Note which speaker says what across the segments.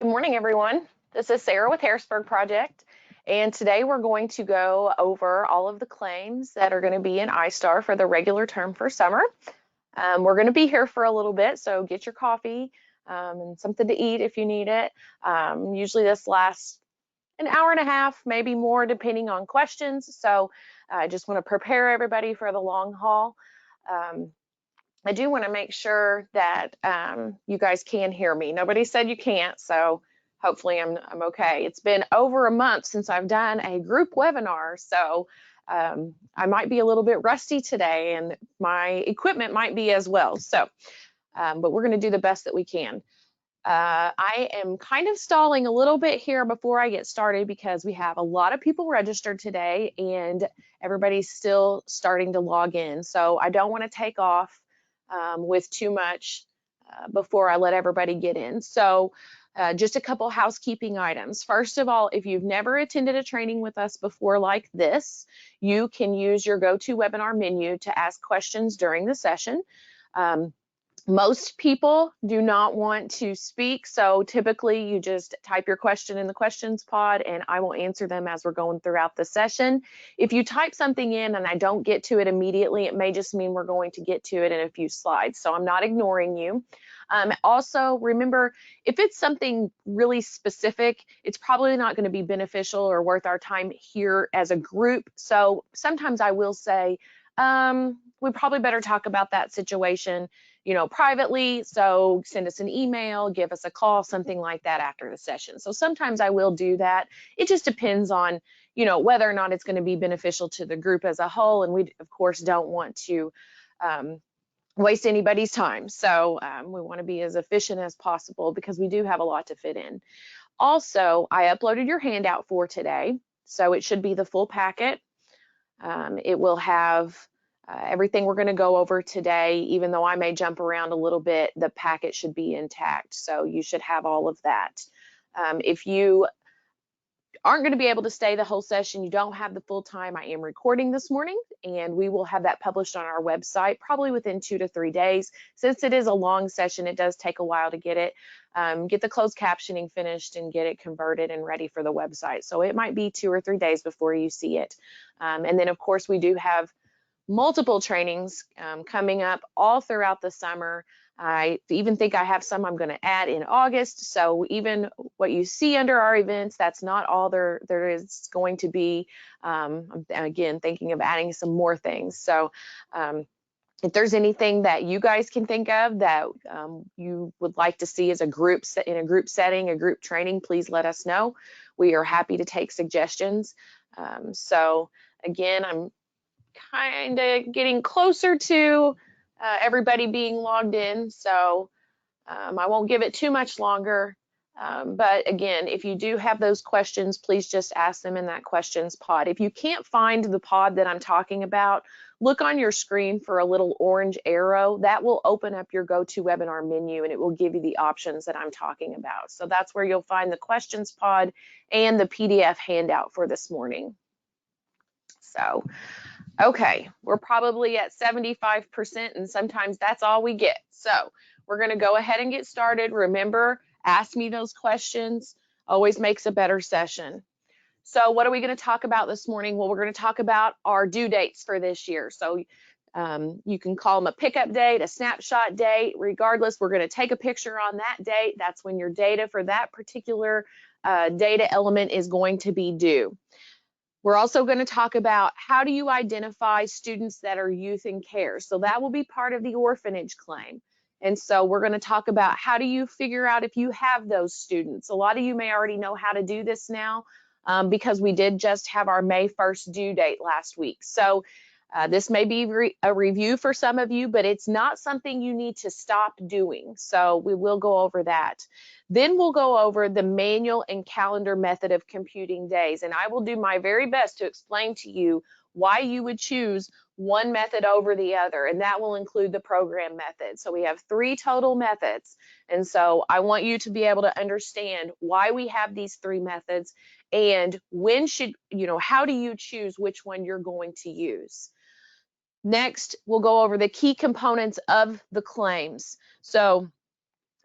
Speaker 1: Good morning, everyone. This is Sarah with Harrisburg Project, and today we're going to go over all of the claims that are going to be in iStar for the regular term for summer. We're going to be here for a little bit, so get your coffee and something to eat if you need it. Usually this lasts an hour and a half, maybe more, depending on questions. So I just want to prepare everybody for the long haul. I do want to make sure that you guys can hear me. Nobody said you can't, so hopefully I'm okay. It's been over a month since I've done a group webinar, so I might be a little bit rusty today, and my equipment might be as well. So, but we're going to do the best that we can. I am kind of stalling a little bit here before I get started because we have a lot of people registered today and everybody's still starting to log in. So I don't want to take off with too much before I let everybody get in. So just a couple housekeeping items. First of all, if you've never attended a training with us before like this, you can use your GoToWebinar menu to ask questions during the session. Most people do not want to speak, so typically you just type your question in the questions pod and I will answer them as we're going throughout the session. If you type something in and I don't get to it immediately, it may just mean we're going to get to it in a few slides, so I'm not ignoring you. Also, remember, if it's something really specific, it's probably not going to be beneficial or worth our time here as a group, so sometimes I will say, we probably better talk about that situation, you know, privately. So send us an email, give us a call, something like that after the session. So sometimes I will do that. It just depends on, you know, whether or not it's going to be beneficial to the group as a whole. And we, of course, don't want to waste anybody's time. So we want to be as efficient as possible because we do have a lot to fit in. Also, I uploaded your handout for today. So it should be the full packet. It will have everything we're going to go over today. Even though I may jump around a little bit, the packet should be intact. So you should have all of that. If you aren't going to be able to stay the whole session, you don't have the full time, I am recording this morning and we will have that published on our website probably within 2 to 3 days. Since it is a long session, it does take a while to get it, get the closed captioning finished and get it converted and ready for the website. So it might be 2 or 3 days before you see it. And then of course we do have multiple trainings coming up all throughout the summer. I even think I have some I'm going to add in August. So even what you see under our events, that's not all there is going to be. I'm again thinking of adding some more things. So if there's anything that you guys can think of that you would like to see as a group in a group setting, a group training, please let us know. We are happy to take suggestions. So again, I'm kind of getting closer to everybody being logged in, so I won't give it too much longer. But again, if you do have those questions, please just ask them in that questions pod. If you can't find the pod that I'm talking about, look on your screen for a little orange arrow. That will open up your GoToWebinar menu and it will give you the options that I'm talking about. So that's where you'll find the questions pod and the PDF handout for this morning. So okay, we're probably at 75% and sometimes that's all we get. So we're going to go ahead and get started. Remember, ask me those questions. Always makes a better session. So what are we going to talk about this morning? Well, we're going to talk about our due dates for this year. So you can call them a pickup date, a snapshot date. Regardless, we're going to take a picture on that date. That's when your data for that particular data element is going to be due. We're also going to talk about how do you identify students that are youth in care. So that will be part of the orphanage claim. And so we're going to talk about how do you figure out if you have those students. A lot of you may already know how to do this now because we did just have our May 1st due date last week. So this may be a review for some of you, but it's not something you need to stop doing. So we will go over that. Then we'll go over the manual and calendar method of computing days. And I will do my very best to explain to you why you would choose one method over the other. And that will include the program method. So we have 3 total methods. And so I want you to be able to understand why we have these 3 methods and when should, you know, how do you choose which one you're going to use. Next, we'll go over the key components of the claims. So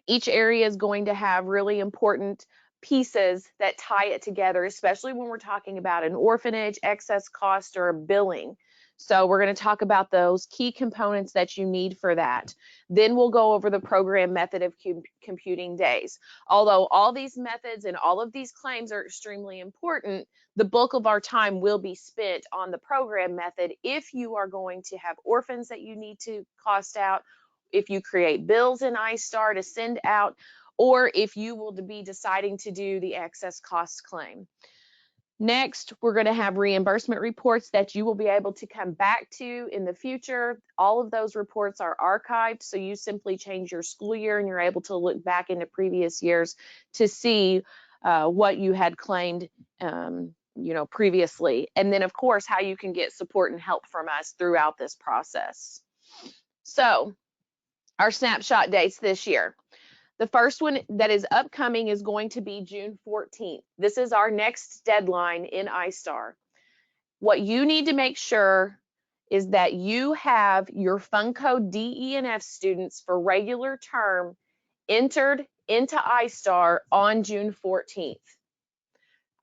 Speaker 1: Each area is going to have really important pieces that tie it together, especially when we're talking about an orphanage, excess cost, or a billing. So we're going to talk about those key components that you need for that. Then we'll go over the program method of computing days. Although all these methods and all of these claims are extremely important, the bulk of our time will be spent on the program method if you are going to have orphans that you need to cost out, if you create bills in iStar to send out, or if you will be deciding to do the excess cost claim. Next, we're going to have reimbursement reports that you will be able to come back to in the future. All of those reports are archived, so you simply change your school year and you're able to look back into previous years to see what you had claimed previously. And then, of course, how you can get support and help from us throughout this process. So, our snapshot dates this year. The first one that is upcoming is going to be June 14th. This is our next deadline in iStar. What you need to make sure is that you have your Fund Code D, E, and F students for regular term entered into iStar on June 14th.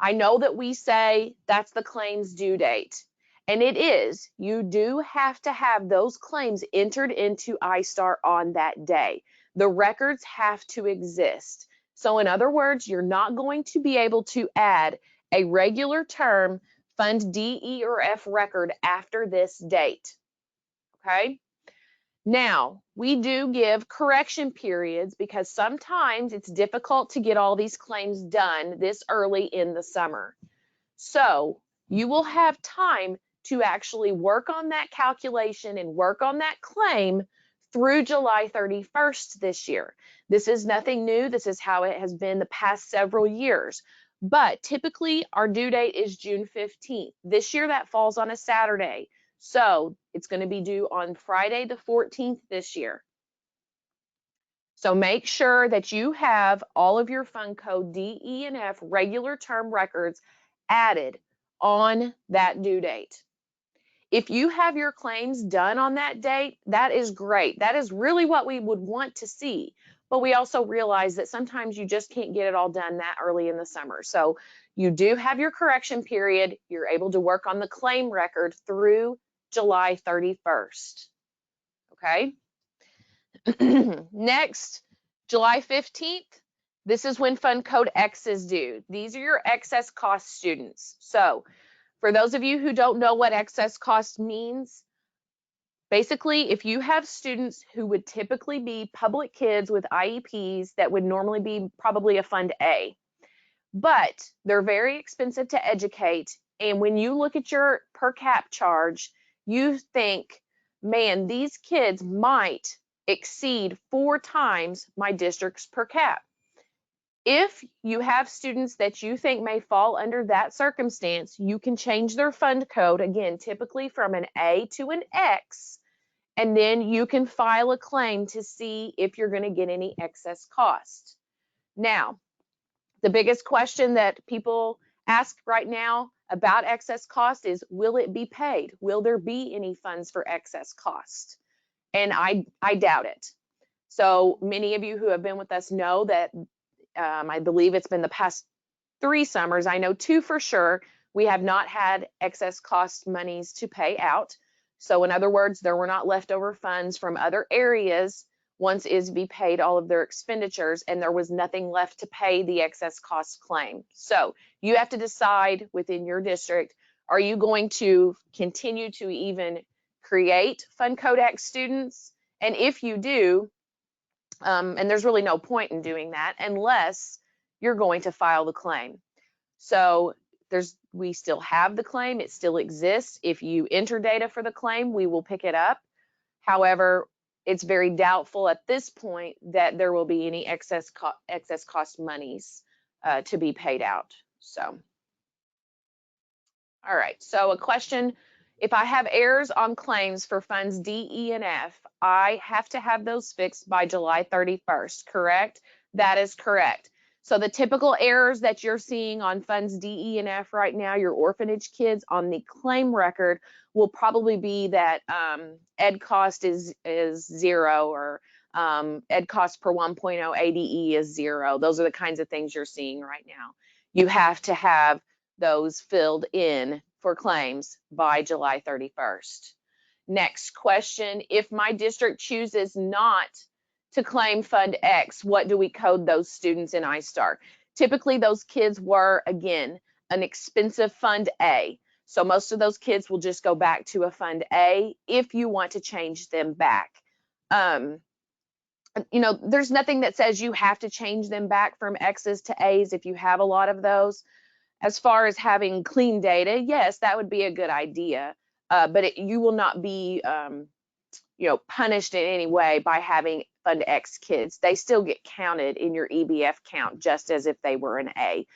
Speaker 1: I know that we say that's the claims due date, and it is. You do have to have those claims entered into iStar on that day. The records have to exist. So in other words, you're not going to be able to add a regular term Fund D, E, or F record after this date, okay? Now, we do give correction periods because sometimes it's difficult to get all these claims done this early in the summer. So you will have time to actually work on that calculation and work on that claim through July 31st this year. This is nothing new. This is how it has been the past several years. But typically our due date is June 15th. This year that falls on a Saturday. So it's going to be due on Friday the 14th this year. So make sure that you have all of your Fund Code D, E, and F regular term records added on that due date. If you have your claims done on that date, that is great. That is really what we would want to see. But we also realize that sometimes you just can't get it all done that early in the summer. So you do have your correction period. You're able to work on the claim record through July 31st. Okay. Next, July 15th, this is when Fund Code X is due. These are your excess cost students. So for those of you who don't know what excess cost means, basically, if you have students who would typically be public kids with IEPs that would normally be probably a Fund A, but they're very expensive to educate, and when you look at your per cap charge, you think, man, these kids might exceed 4 times my district's per cap. If you have students that you think may fall under that circumstance, you can change their fund code, again, typically from an A to an X, and then you can file a claim to see if you're going to get any excess cost. Now, the biggest question that people ask right now about excess cost is, will it be paid? Will there be any funds for excess cost? And I doubt it. So many of you who have been with us know that I believe it's been the past 3 summers. I know 2 for sure. We have not had excess cost monies to pay out. So in other words, there were not leftover funds from other areas once ISB paid all of their expenditures, and there was nothing left to pay the excess cost claim. So you have to decide within your district, are you going to continue to even create Fund Code X students? And if you do, and there's really no point in doing that unless you're going to file the claim. So we still have the claim, it still exists. If you enter data for the claim, we will pick it up. However, it's very doubtful at this point that there will be any excess cost monies to be paid out. So, all right, so a question. If I have errors on claims for funds D, E, and F, I have to have those fixed by July 31st, correct? That is correct. So the typical errors that you're seeing on funds D, E, and F right now, your orphanage kids on the claim record will probably be that ed cost is 0, or Ed cost per 1.0 ADE is 0. Those are the kinds of things you're seeing right now. You have to have those filled in for claims by July 31st. Next question, if my district chooses not to claim Fund X, what do we code those students in iStar? Typically, those kids were, again, an expensive Fund A. So most of those kids will just go back to a Fund A if you want to change them back. There's nothing that says you have to change them back from X's to A's if you have a lot of those. As far as having clean data, yes, that would be a good idea, but you will not be punished in any way by having Fund X kids. They still get counted in your EBF count just as if they were an A.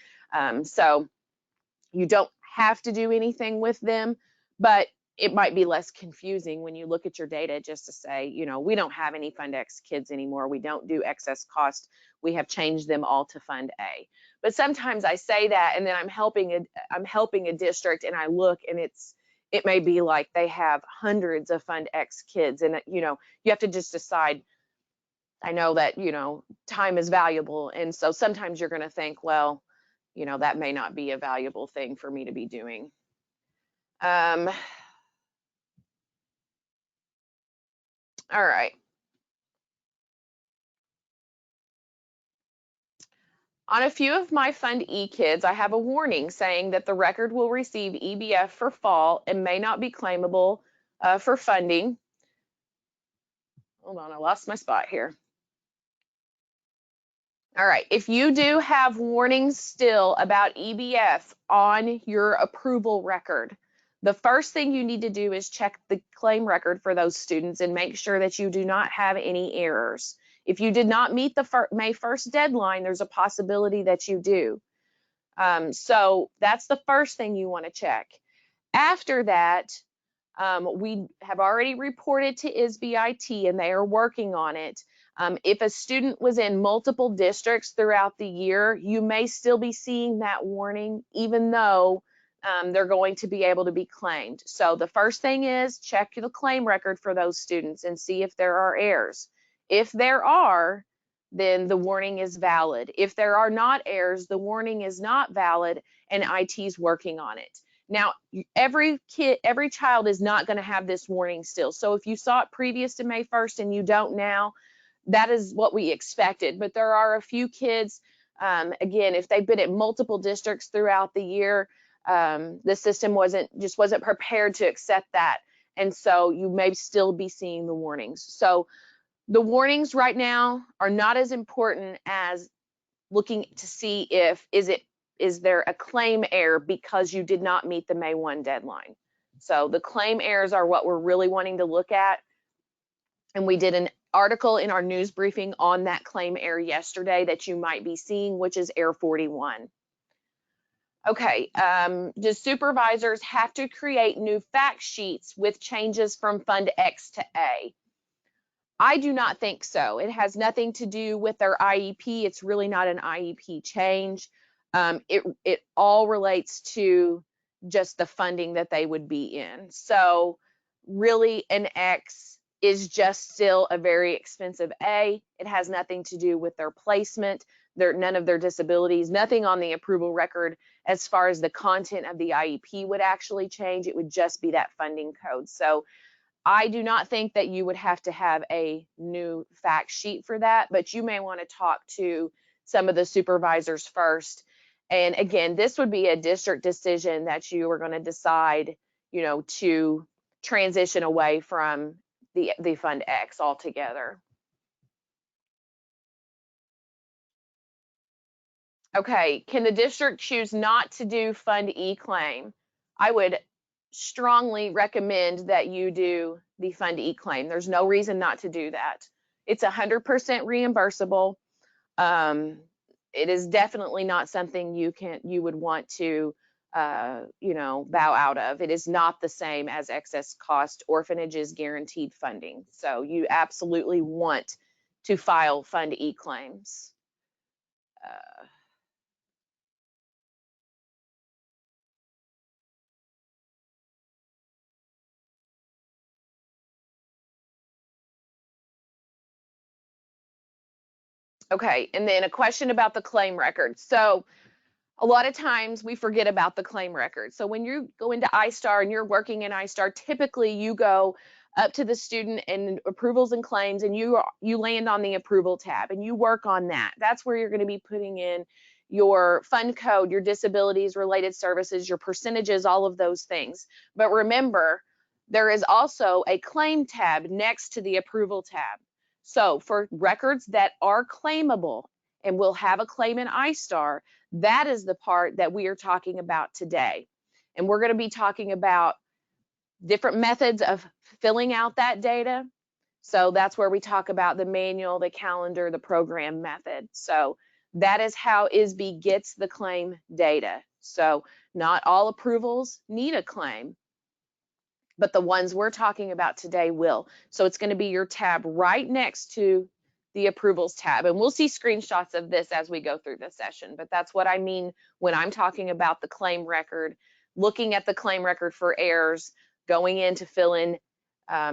Speaker 1: So you don't have to do anything with them, but it might be less confusing when you look at your data just to say, we don't have any Fund X kids anymore. We don't do excess cost. We have changed them all to Fund A. But sometimes I say that and then I'm helping a district and I look and it may be like they have hundreds of Fund X kids and you have to just decide. I know that, time is valuable. And so sometimes you're going to think, well, that may not be a valuable thing for me to be doing. All right. On a few of my Fund E kids, I have a warning saying that the record will receive EBF for fall and may not be claimable for funding. Hold on, I lost my spot here. All right, if you do have warnings still about EBF on your approval record, the first thing you need to do is check the claim record for those students and make sure that you do not have any errors. If you did not meet the May 1st deadline, there's a possibility that you do. So that's the first thing you want to check. After that, we have already reported to ISBIT and they are working on it. If a student was in multiple districts throughout the year, you may still be seeing that warning, even though they're going to be able to be claimed. So the first thing is check the claim record for those students and see if there are errors. If there are, then the warning is valid. If there are not errors, the warning is not valid and IT is working on it. Now, every child is not going to have this warning still. So if you saw it previous to May 1st and you don't now, that is what we expected. But there are a few kids, again, if they've been at multiple districts throughout the year, the system wasn't prepared to accept that. And so you may still be seeing the warnings. So the warnings right now are not as important as looking to see is there a claim error because you did not meet the May 1 deadline. So the claim errors are what we're really wanting to look at. And we did an article in our news briefing on that claim error yesterday that you might be seeing, which is error 41. Okay, do supervisors have to create new fact sheets with changes from Fund X to A? I do not think so. It has nothing to do with their IEP. It's really not an IEP change. It all relates to just the funding that they would be in. So really an X is just still a very expensive A. It has nothing to do with their placement, none of their disabilities, nothing on the approval record as far as the content of the IEP would actually change. It would just be that funding code. So I do not think that you would have to have a new fact sheet for that, but you may want to talk to some of the supervisors first. And again, this would be a district decision that you are going to decide, to transition away from the Fund X altogether. Okay, can the district choose not to do Fund E claim? I would strongly recommend that you do the Fund E claim. There's no reason not to do that. It's 100% reimbursable. It is definitely not something you would want to bow out of. It is not the same as excess cost. Orphanage is guaranteed funding. So you absolutely want to file Fund E claims. Okay, and then a question about the claim record. So a lot of times we forget about the claim record. So when you go into iStar and you're working in iStar, typically you go up to the student and approvals and claims, and you land on the approval tab and you work on that. That's where you're going to be putting in your fund code, your disabilities related services, your percentages, all of those things. But remember, there is also a claim tab next to the approval tab. So for records that are claimable and will have a claim in iStar, that is the part that we are talking about today. And we're going to be talking about different methods of filling out that data. So that's where we talk about the manual, the calendar, the program method. So that is how ISB gets the claim data. So not all approvals need a claim, but the ones we're talking about today will. So it's going to be your tab right next to the approvals tab. And we'll see screenshots of this as we go through this session, but that's what I mean when I'm talking about the claim record, looking at the claim record for errors, going in to fill in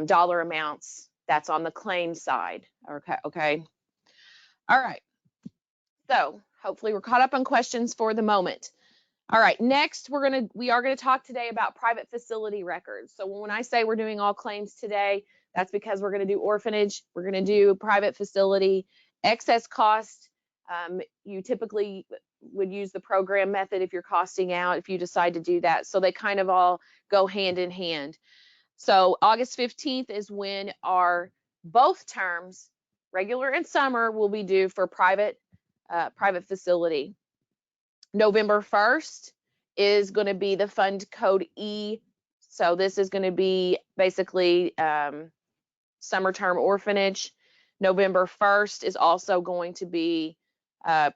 Speaker 1: dollar amounts. That's on the claim side. Okay. All right. So hopefully we're caught up on questions for the moment. All right, next we are gonna talk today about private facility records. So when I say we're doing all claims today, that's because we're gonna do orphanage, we're gonna do private facility, excess cost. You typically would use the program method if you're costing out, if you decide to do that. So they kind of all go hand in hand. So August 15th is when our both terms, regular and summer, will be due for private facility. November 1st is going to be the fund code E. So this is going to be basically summer term orphanage. November 1st is also going to be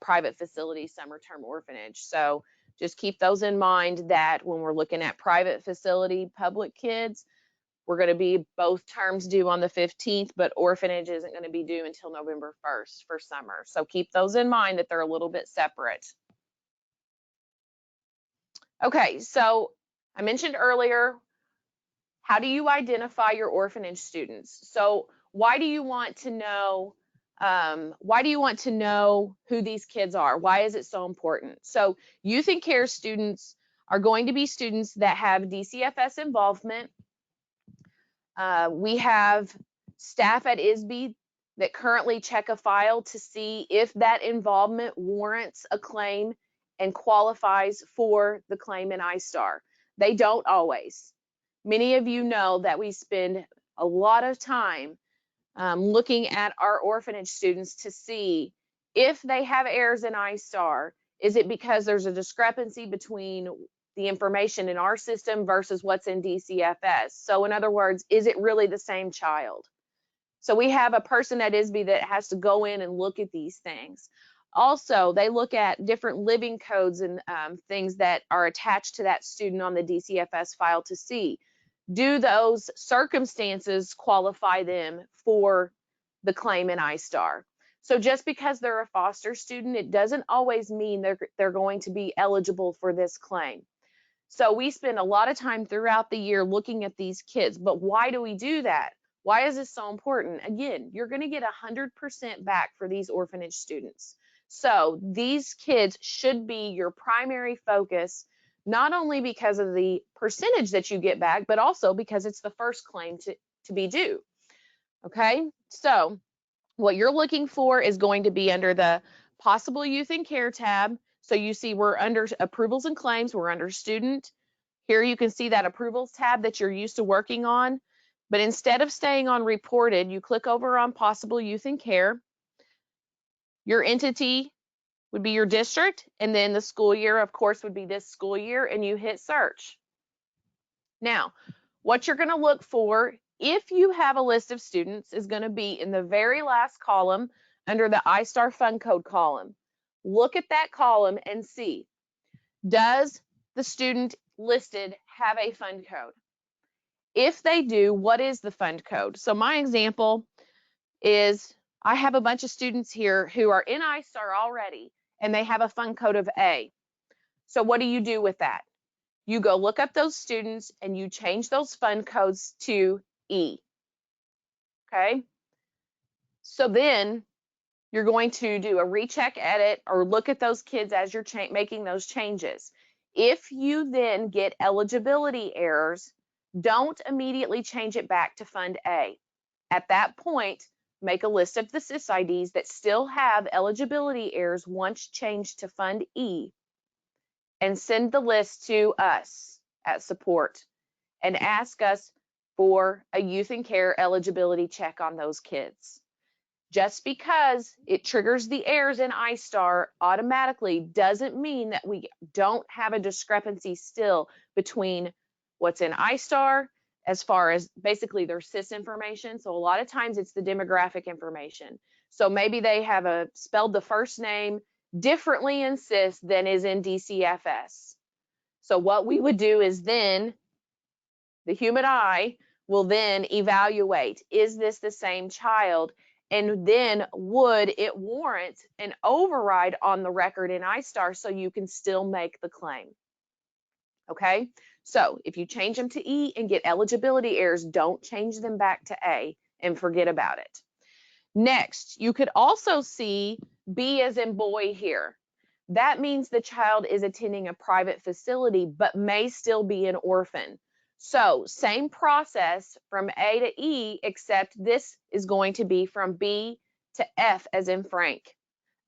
Speaker 1: private facility summer term orphanage. So just keep those in mind that when we're looking at private facility public kids, we're going to be both terms due on the 15th, but orphanage isn't going to be due until November 1st for summer. So keep those in mind that they're a little bit separate. Okay, so I mentioned earlier, how do you identify your orphanage students? So why do you want to know who these kids are? Why is it so important? So youth and care students are going to be students that have DCFS involvement. We have staff at ISB that currently check a file to see if that involvement warrants a claim and qualifies for the claim in iStar. They don't always. Many of you know that we spend a lot of time looking at our orphanage students to see if they have errors in iStar. Is it because there's a discrepancy between the information in our system versus what's in DCFS? So in other words, is it really the same child? So we have a person at ISB that has to go in and look at these things. Also, they look at different living codes and things that are attached to that student on the DCFS file to see, do those circumstances qualify them for the claim in iStar? So just because they're a foster student, it doesn't always mean they're going to be eligible for this claim. So we spend a lot of time throughout the year looking at these kids, but why do we do that? Why is this so important? Again, you're going to get 100% back for these orphanage students. So these kids should be your primary focus, not only because of the percentage that you get back, but also because it's the first claim to be due. Okay, so what you're looking for is going to be under the possible youth and care tab. So you see we're under approvals and claims, we're under student. Here you can see that approvals tab that you're used to working on. But instead of staying on reported, you click over on possible youth and care. Your entity would be your district, and then the school year, of course, would be this school year, and you hit search. Now, what you're going to look for if you have a list of students is going to be in the very last column under the iStar Fund Code column. Look at that column and see, does the student listed have a fund code? If they do, what is the fund code? So my example is I have a bunch of students here who are in iStar already, and they have a fund code of A. So what do you do with that? You go look up those students and you change those fund codes to E. Okay? So then you're going to do a recheck edit or look at those kids as you're making those changes. If you then get eligibility errors, don't immediately change it back to Fund A. At that point, make a list of the SysIDs that still have eligibility errors once changed to Fund E, and send the list to us at support and ask us for a youth and care eligibility check on those kids. Just because it triggers the errors in iStar automatically doesn't mean that we don't have a discrepancy still between what's in iStar as far as basically their SIS information. So a lot of times it's the demographic information. So maybe they have spelled the first name differently in SIS than is in DCFS. So what we would do is then the human eye will then evaluate, is this the same child? And then would it warrant an override on the record in iStar so you can still make the claim? Okay, so if you change them to E and get eligibility errors, don't change them back to A and forget about it. Next, you could also see B as in boy here. That means the child is attending a private facility but may still be an orphan. So same process from A to E, except this is going to be from B to F as in Frank.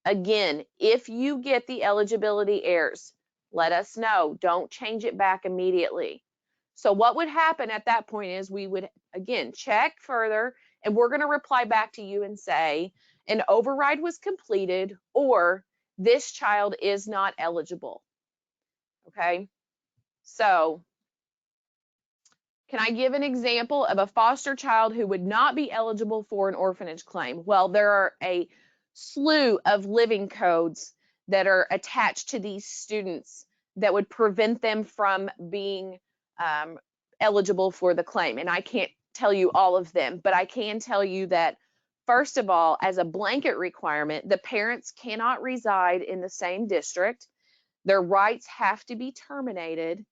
Speaker 1: Again, if you get the eligibility errors, let us know. Don't change it back immediately. So what would happen at that point is we would, again, check further, and we're going to reply back to you and say, an override was completed, or this child is not eligible. Okay, so can I give an example of a foster child who would not be eligible for an orphanage claim? Well, there are a slew of living codes that are attached to these students that would prevent them from being eligible for the claim. And I can't tell you all of them, but I can tell you that, first of all, as a blanket requirement, the parents cannot reside in the same district. Their rights have to be terminated.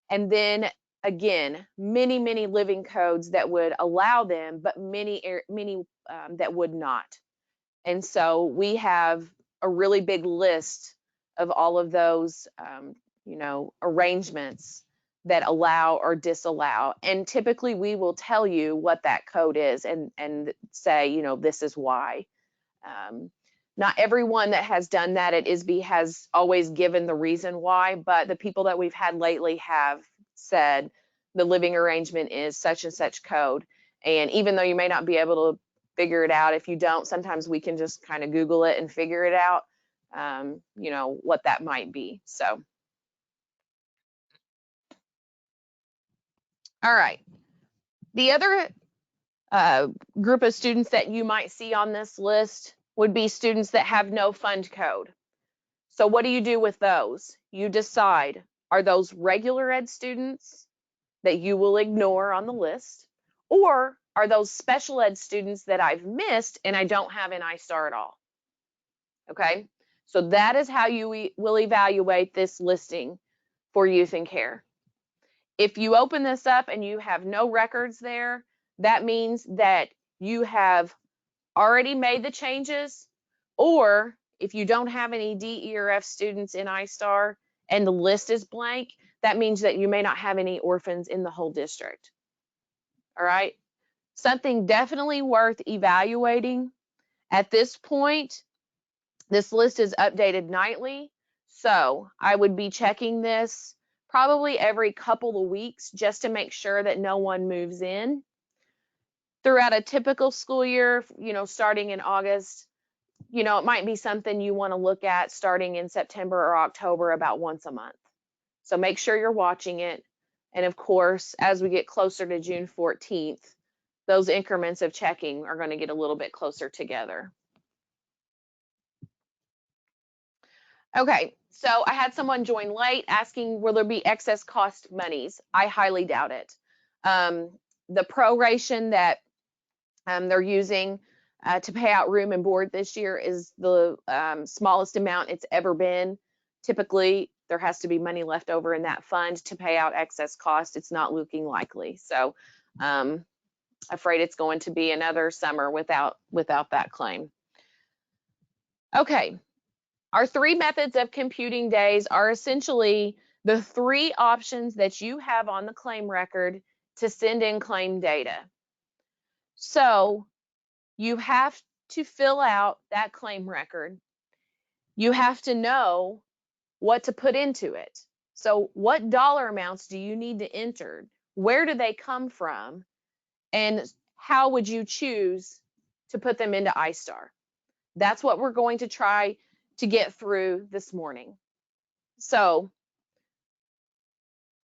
Speaker 1: And then again, many living codes that would allow them, but many that would not. And so we have a really big list of all of those, arrangements that allow or disallow. And typically we will tell you what that code is and say, this is why. Not everyone that has done that at ISB has always given the reason why, but the people that we've had lately have said the living arrangement is such and such code. And even though you may not be able to figure it out, if you don't, sometimes we can just kind of Google it and figure it out, what that might be. So, all right. The other group of students that you might see on this list would be students that have no fund code. So what do you do with those? You decide, are those regular ed students that you will ignore on the list, or are those special ed students that I've missed and I don't have in iStar at all? Okay, so that is how you will evaluate this listing for youth and care. If you open this up and you have no records there, that means that you have already made the changes, or if you don't have any D, E, or F students in iStar and the list is blank, that means that you may not have any orphans in the whole district. All right, something definitely worth evaluating. At this point, this list is updated nightly, so I would be checking this probably every couple of weeks just to make sure that no one moves in. Throughout a typical school year, starting in August, it might be something you want to look at starting in September or October about once a month. So make sure you're watching it. And of course, as we get closer to June 14th, those increments of checking are going to get a little bit closer together. Okay, so I had someone join late asking, will there be excess cost monies? I highly doubt it. The proration that they're using to pay out room and board this year is the smallest amount it's ever been. Typically, there has to be money left over in that fund to pay out excess cost. It's not looking likely. So afraid it's going to be another summer without that claim. Okay, our three methods of computing days are essentially the three options that you have on the claim record to send in claim data. So you have to fill out that claim record. You have to know what to put into it. So what dollar amounts do you need to enter? Where do they come from? And how would you choose to put them into iStar? That's what we're going to try to get through this morning. So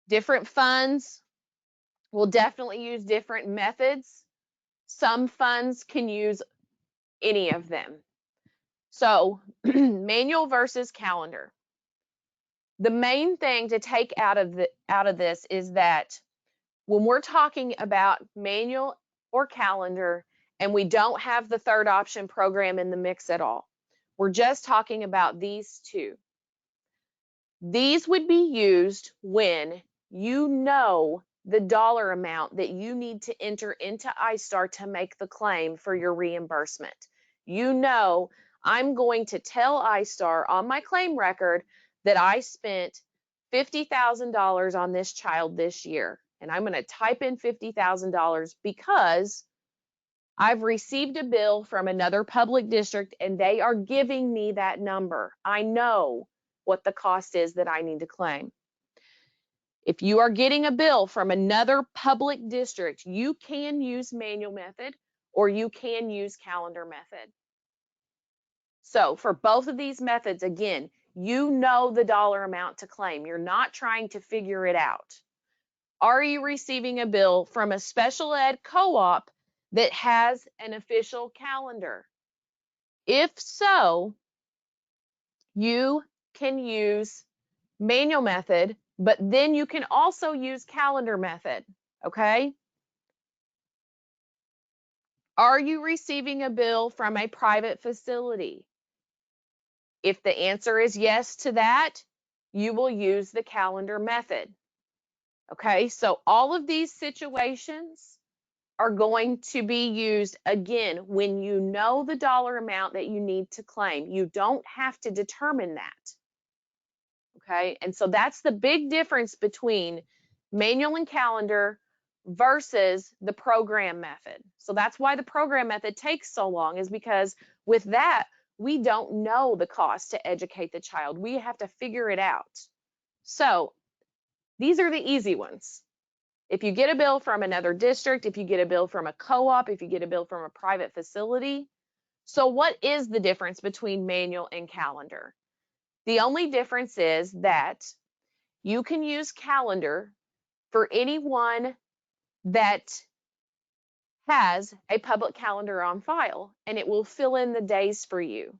Speaker 1: different funds will definitely use different methods. Some funds can use any of them. So manual versus calendar. The main thing to take out of this is that when we're talking about manual or calendar and we don't have the third option program in the mix at all, we're just talking about these two. These would be used when you know the dollar amount that you need to enter into iStar to make the claim for your reimbursement. You know, I'm going to tell iStar on my claim record that I spent $50,000 on this child this year. And I'm going to type in $50,000 because I've received a bill from another public district and they are giving me that number. I know what the cost is that I need to claim. If you are getting a bill from another public district, you can use manual method or you can use calendar method. So for both of these methods, again, you know the dollar amount to claim. You're not trying to figure it out. Are you receiving a bill from a special ed co-op that has an official calendar? If so, you can use manual method, but then you can also use calendar method, okay? Are you receiving a bill from a private facility? If the answer is yes to that, you will use the calendar method, okay? So all of these situations are going to be used again when you know the dollar amount that you need to claim. You don't have to determine that. Okay, and so that's the big difference between manual and calendar versus the program method. So that's why the program method takes so long, is because with that, we don't know the cost to educate the child. We have to figure it out. So these are the easy ones. If you get a bill from another district, if you get a bill from a co-op, if you get a bill from a private facility. So what is the difference between manual and calendar? The only difference is that you can use calendar for anyone that has a public calendar on file, and it will fill in the days for you.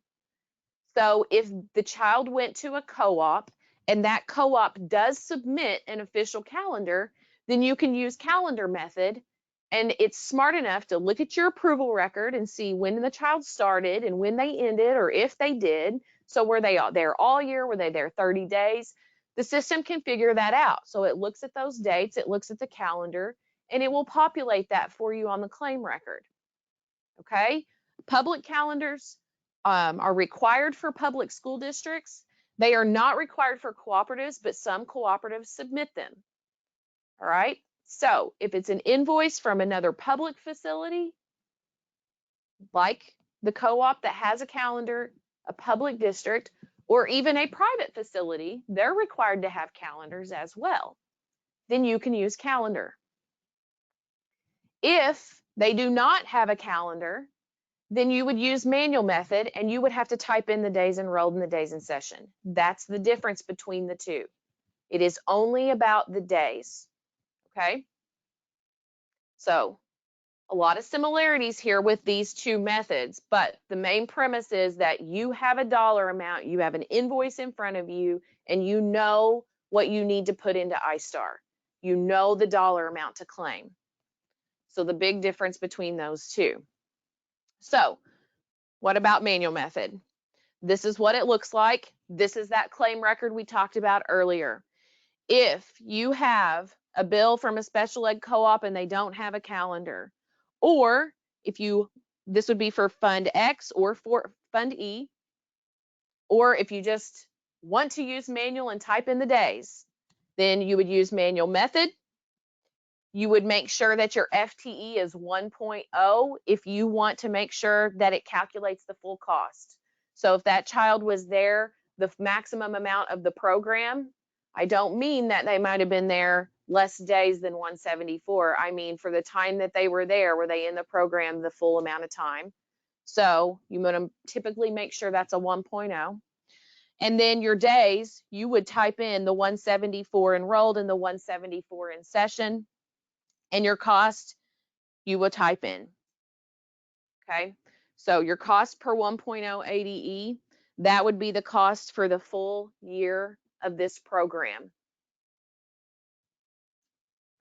Speaker 1: So if the child went to a co-op and that co-op does submit an official calendar, then you can use calendar method, and it's smart enough to look at your approval record and see when the child started and when they ended, or if they did. So were they there all year? Were they there 30 days? The system can figure that out. So it looks at those dates, it looks at the calendar, and it will populate that for you on the claim record. Okay? Public calendars are required for public school districts. They are not required for cooperatives, but some cooperatives submit them. All right? So if it's an invoice from another public facility, like the co-op that has a calendar, a public district, or even a private facility, they're required to have calendars as well. Then you can use calendar. If they do not have a calendar, then you would use manual method and you would have to type in the days enrolled and the days in session. That's the difference between the two. It is only about the days, okay? So a lot of similarities here with these two methods, but the main premise is that you have a dollar amount, you have an invoice in front of you, and you know what you need to put into iStar. You know the dollar amount to claim. So the big difference between those two. So what about manual method? This is what it looks like. This is that claim record we talked about earlier. If you have a bill from a special ed co-op and they don't have a calendar, or if you, this would be for Fund X or for Fund E, Or if you just want to use manual and type in the days, then you would use manual method. You would make sure that your FTE is 1.0 if you want to make sure that it calculates the full cost. So if that child was there the maximum amount of the program, I don't mean that they might have been there less days than 174. I mean for the time that they were there, were they in the program the full amount of time? So you want to typically make sure that's a 1.0. And then your days, you would type in the 174 enrolled and the 174 in session. And your cost, you will type in. Okay, so your cost per 1.0 ADE, that would be the cost for the full year of this program.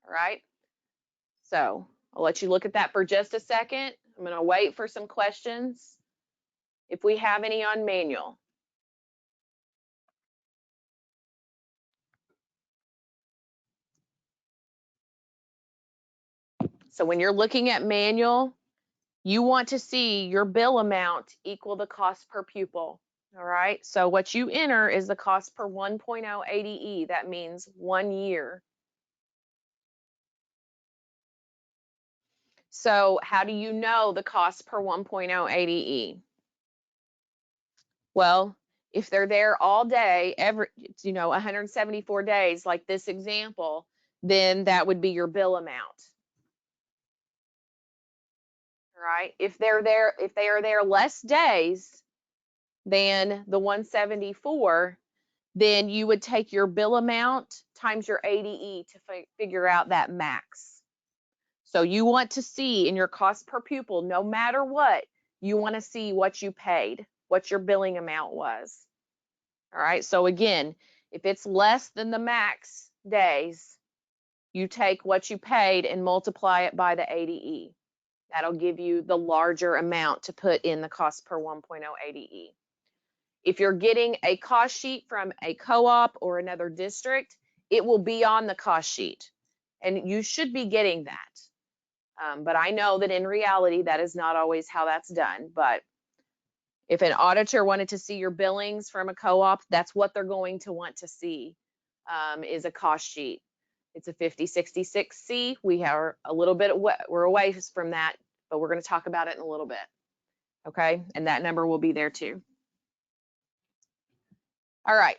Speaker 1: All right, so I'll let you look at that for just a second. I'm going to wait for some questions if we have any on manual. So when you're looking at manual, you want to see your bill amount equal the cost per pupil. All right, so what you enter is the cost per 1.0 ADE. That means 1 year. So how do you know the cost per 1.0 ADE? Well, if they're there all day, 174 days, like this example, then that would be your bill amount. All right, if they are there less days than the 174, then you would take your bill amount times your ADE to figure out that max. So you want to see in your cost per pupil, no matter what, you want to see what you paid, what your billing amount was. All right, so again, if it's less than the max days, you take what you paid and multiply it by the ADE. That'll give you the larger amount to put in the cost per 1.0 ADE. If you're getting a cost sheet from a co-op or another district, it will be on the cost sheet, and you should be getting that. But I know that in reality, that is not always how that's done. But if an auditor wanted to see your billings from a co-op, that's what they're going to want to see, is a cost sheet. It's a 5066C. We are a little bit we're away from that, but we're going to talk about it in a little bit. Okay, and that number will be there too. All right,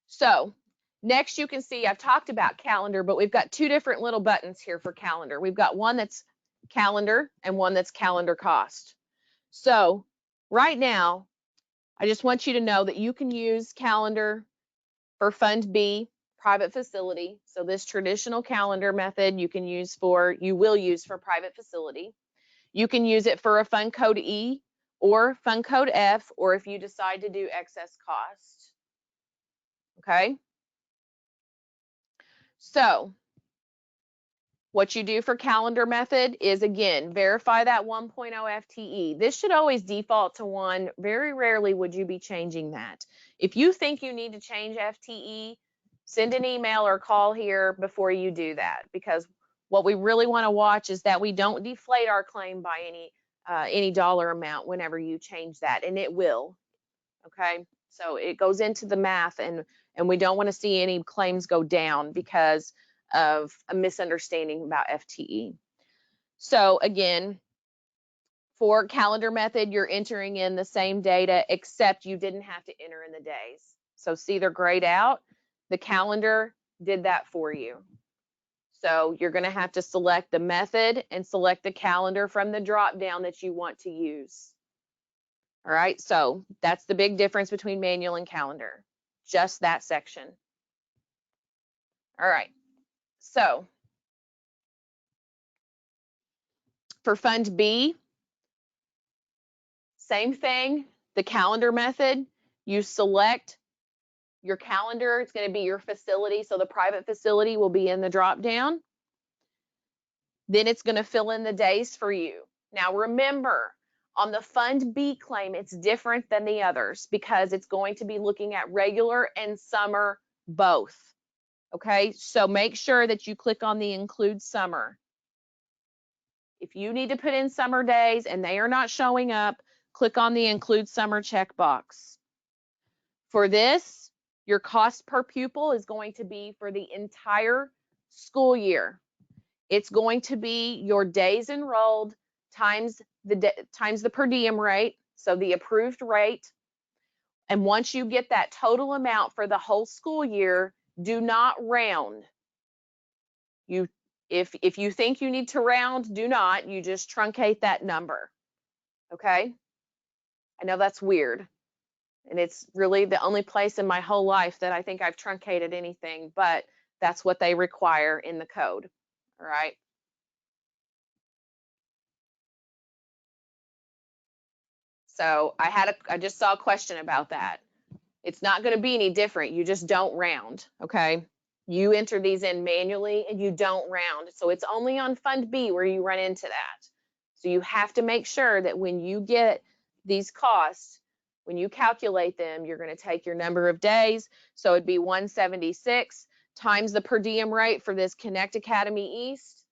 Speaker 1: so next you can see I've talked about calendar, but we've got two different little buttons here for calendar. We've got one that's calendar and one that's calendar cost. So right now, I just want you to know that you can use calendar for Fund B, private facility. So this traditional calendar method you will use for private facility. You can use it for a Fund Code E or Fund Code F, or if you decide to do excess cost. Okay? So what you do for calendar method is, again, verify that 1.0 FTE. This should always default to 1. Very rarely would you be changing that. If you think you need to change FTE, send an email or call here before you do that, because what we really want to watch is that we don't deflate our claim by any dollar amount whenever you change that, and it will. Okay, so it goes into the math, and we don't want to see any claims go down because of a misunderstanding about FTE. So again, for calendar method, you're entering in the same data, except you didn't have to enter in the days. So see, they're grayed out. The calendar did that for you. So you're going to have to select the method and select the calendar from the drop down that you want to use. All right, so that's the big difference between manual and calendar, just that section. All right, so for Fund B, same thing, the calendar method, you select your calendar, it's going to be your facility, so the private facility will be in the drop down. Then it's going to fill in the days for you. Now remember, on the Fund B claim, it's different than the others because it's going to be looking at regular and summer both. Okay, so make sure that you click on the include summer. If you need to put in summer days and they are not showing up, click on the include summer checkbox. For this, your cost per pupil is going to be for the entire school year. It's going to be your days enrolled times the per diem rate, so the approved rate. And once you get that total amount for the whole school year, do not round. If you think you need to round, do not. You just truncate that number. Okay? I know that's weird. And it's really the only place in my whole life that I think I've truncated anything, but that's what they require in the code. All right. So I just saw a question about that. It's not going to be any different. You just don't round. Okay. You enter these in manually and you don't round. So it's only on Fund B where you run into that. So you have to make sure that when you get these costs, when you calculate them, you're going to take your number of days. So it'd be 176 times the per diem rate for this Connect Academy East.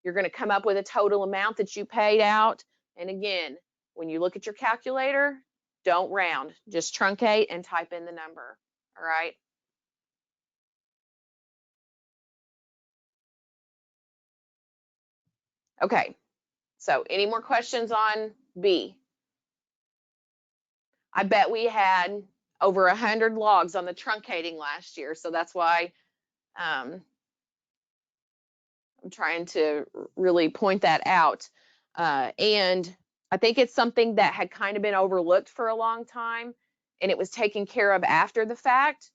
Speaker 1: You're going to come up with a total amount that you paid out. And again, when you look at your calculator, don't round, just truncate and type in the number. All right. Okay. So any more questions on B? I bet we had over 100 logs on the truncating last year. So that's why I'm trying to really point that out. And I think it's something that had kind of been overlooked for a long time, and it was taken care of after the fact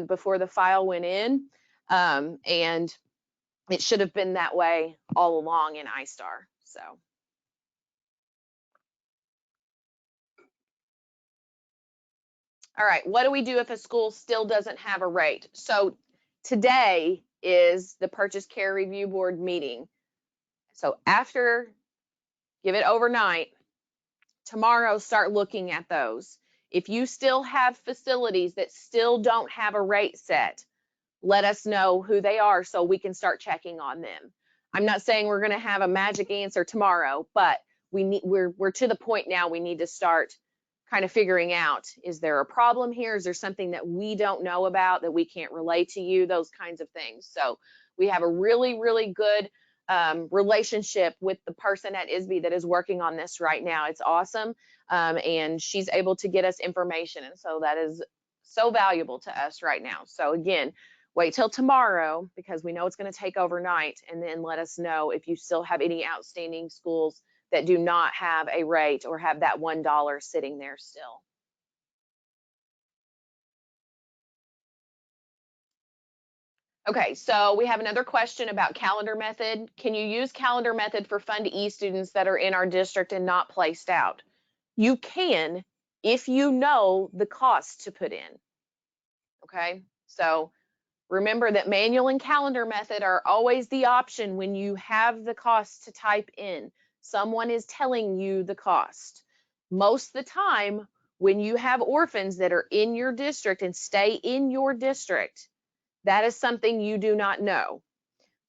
Speaker 1: before the file went in. And it should have been that way all along in iStar. So. All right, what do we do if a school still doesn't have a rate? So today is the Purchase Care Review Board meeting. So after, give it overnight, tomorrow start looking at those. If you still have facilities that still don't have a rate set, let us know who they are so we can start checking on them. I'm not saying we're going to have a magic answer tomorrow, but we're to the point now we need to start kind of figuring out, is there a problem here? Is there something that we don't know about that we can't relay to you? Those kinds of things. So we have a really, really good relationship with the person at ISB that is working on this right now. It's awesome. And she's able to get us information. And so that is so valuable to us right now. So again, wait till tomorrow because we know it's going to take overnight, and then let us know if you still have any outstanding schools that do not have a rate or have that $1 sitting there still. Okay, so we have another question about calendar method. Can you use calendar method for Fund E students that are in our district and not placed out? You can if you know the cost to put in. Okay, so remember that manual and calendar method are always the option when you have the cost to type in. Someone is telling you the cost. Most of the time, when you have orphans that are in your district and stay in your district, that is something you do not know.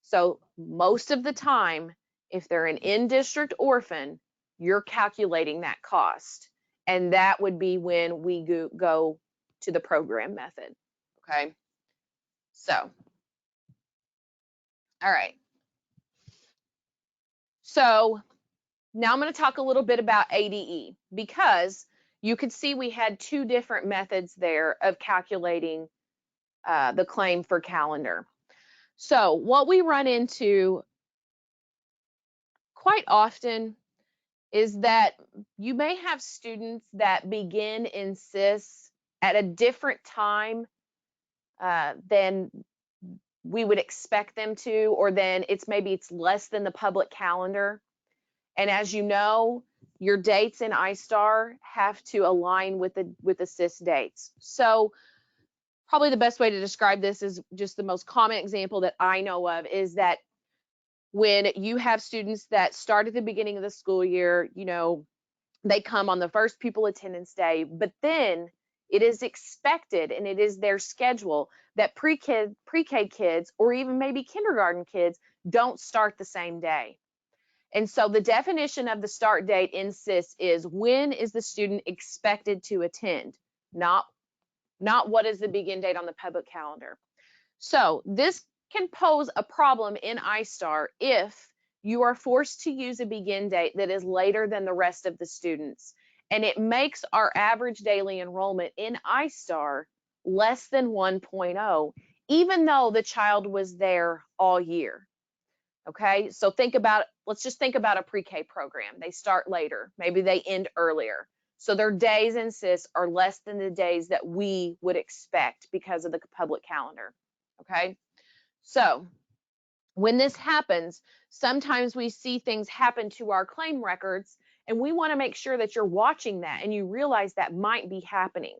Speaker 1: So most of the time, if they're an in-district orphan, you're calculating that cost. And that would be when we go to the program method, okay? So, all right. So now I'm going to talk a little bit about ADE because you could see we had two different methods there of calculating the claim for calendar. So what we run into quite often is that you may have students that begin in SIS at a different time than we would expect them to, or then maybe it's less than the public calendar. And as you know, your dates in iStar have to align with the SIS dates. So probably the best way to describe this is just the most common example that I know of is that when you have students that start at the beginning of the school year, you know, they come on the first pupil attendance day, but then it is expected and it is their schedule that pre-K kids or even maybe kindergarten kids don't start the same day. And so the definition of the start date in SIS is when is the student expected to attend, not not what is the begin date on the public calendar. So this can pose a problem in iStar if you are forced to use a begin date that is later than the rest of the students, and it makes our average daily enrollment in iStar less than 1.0, even though the child was there all year. Okay, so let's just think about a pre-K program. They start later, maybe they end earlier. So their days in SIS are less than the days that we would expect because of the public calendar. Okay, so when this happens, sometimes we see things happen to our claim records, and we want to make sure that you're watching that and you realize that might be happening.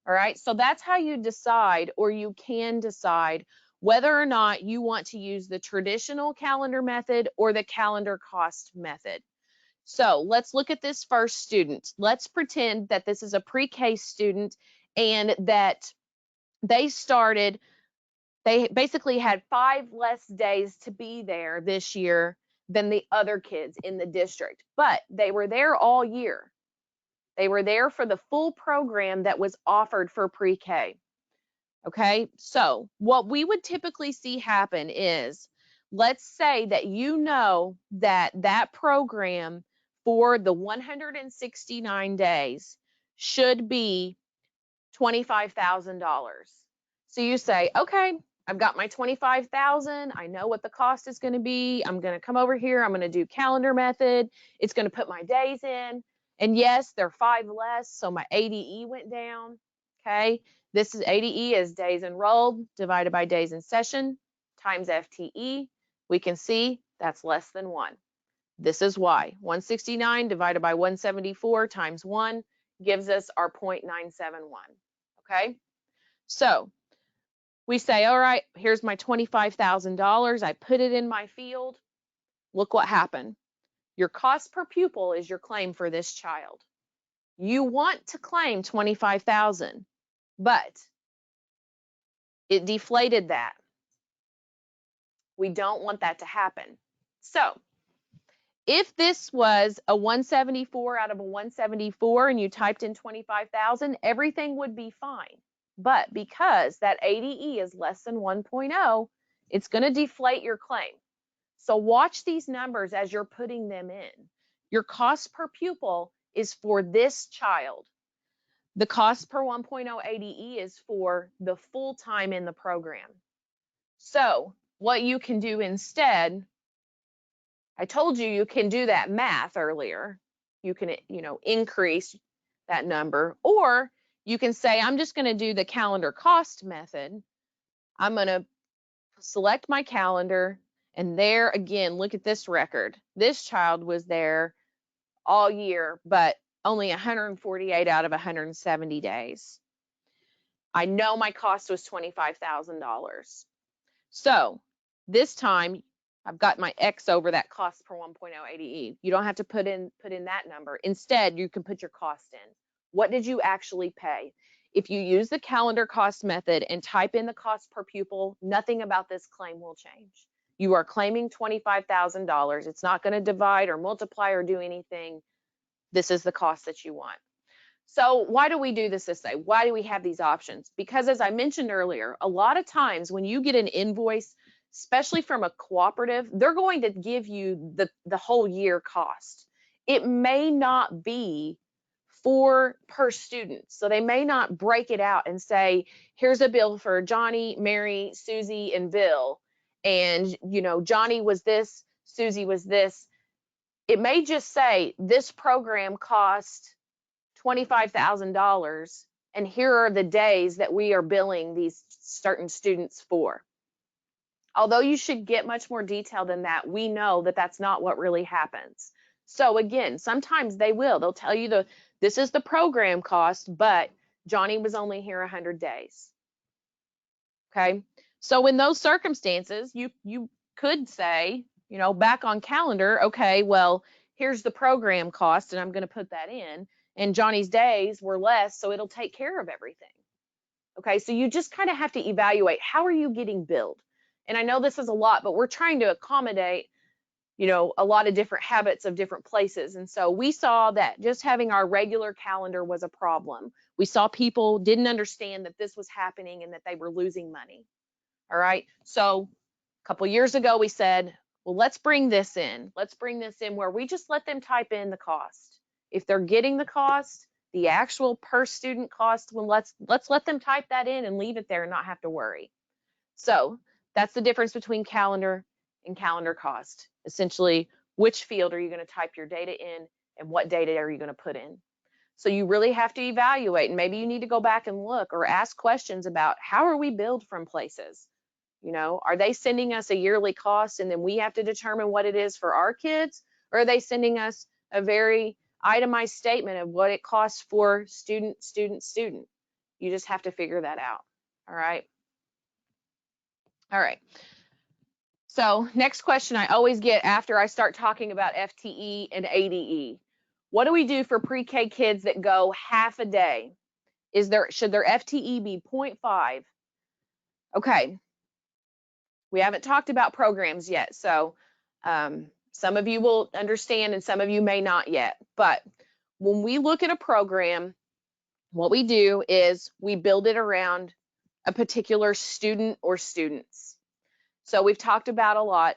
Speaker 1: All right, so that's how you decide, or you can decide, whether or not you want to use the traditional calendar method or the calendar cost method. So let's look at this first student. Let's pretend that this is a pre-K student and that they basically had 5 less days to be there this year than the other kids in the district, but they were there all year. They were there for the full program that was offered for pre-K. Okay, so what we would typically see happen is, let's say that you know that that program for the 169 days should be $25,000. So you say, okay, I've got my 25,000. I know what the cost is going to be. I'm going to come over here. I'm going to do calendar method. It's going to put my days in. And yes, they're 5 less, so my ADE went down. Okay, this is ADE is days enrolled divided by days in session times FTE. We can see that's less than 1. This is why 169 divided by 174 times 1 gives us our 0.971. Okay, so we say, all right, here's my $25,000. I put it in my field. Look what happened. Your cost per pupil is your claim for this child. You want to claim 25,000, but it deflated that. We don't want that to happen. So if this was a 174 out of a 174 and you typed in 25,000, everything would be fine. But because that ADE is less than 1.0, it's going to deflate your claim. So watch these numbers as you're putting them in. Your cost per pupil is for this child. The cost per 1.0 ADE is for the full time in the program. So what you can do instead, I told you you can do that math earlier. You can, increase that number, or you can say, I'm just going to do the calendar cost method. I'm going to select my calendar, and there again, look at this record. This child was there all year, but only 148 out of 170 days. I know my cost was $25,000. So this time I've got my X over that cost per 1.0 ADE. You don't have to put in that number. Instead, you can put your cost in. What did you actually pay? If you use the calendar cost method and type in the cost per pupil, nothing about this claim will change. You are claiming $25,000. It's not going to divide or multiply or do anything. This is the cost that you want. So why do we do this way? Why do we have these options? Because as I mentioned earlier, a lot of times when you get an invoice, especially from a cooperative, they're going to give you the whole year cost. It may not be per student. So they may not break it out and say, here's a bill for Johnny, Mary, Susie, and Bill. And, Johnny was this, Susie was this. It may just say this program cost $25,000, and here are the days that we are billing these certain students for. Although you should get much more detail than that, we know that that's not what really happens. So again, sometimes they'll tell you this is the program cost, but Johnny was only here 100 days. Okay, so in those circumstances, you could say, back on calendar, okay, well, here's the program cost, and I'm going to put that in. And Johnny's days were less, so it'll take care of everything. Okay, so you just kind of have to evaluate, how are you getting billed? And I know this is a lot, but we're trying to accommodate you know, a lot of different habits of different places. And so we saw that just having our regular calendar was a problem. We saw people didn't understand that this was happening and that they were losing money. All right. So a couple years ago, we said, well, let's bring this in. Let's bring this in where we just let them type in the cost. If they're getting the cost, the actual per student cost, well, let's let them type that in and leave it there and not have to worry. So that's the difference between calendar and calendar cost. Essentially, which field are you going to type your data in and what data are you going to put in? So you really have to evaluate, and maybe you need to go back and look or ask questions about how are we billed from places? You know, are they sending us a yearly cost and then we have to determine what it is for our kids? Or are they sending us a very itemized statement of what it costs for student, student, student? You just have to figure that out. All right. All right. So next question I always get after I start talking about FTE and ADE. What do we do for pre-K kids that go half a day? Should their FTE be 0.5? Okay. We haven't talked about programs yet, so some of you will understand and some of you may not yet. But when we look at a program, what we do is we build it around a particular student or students. So we've talked about a lot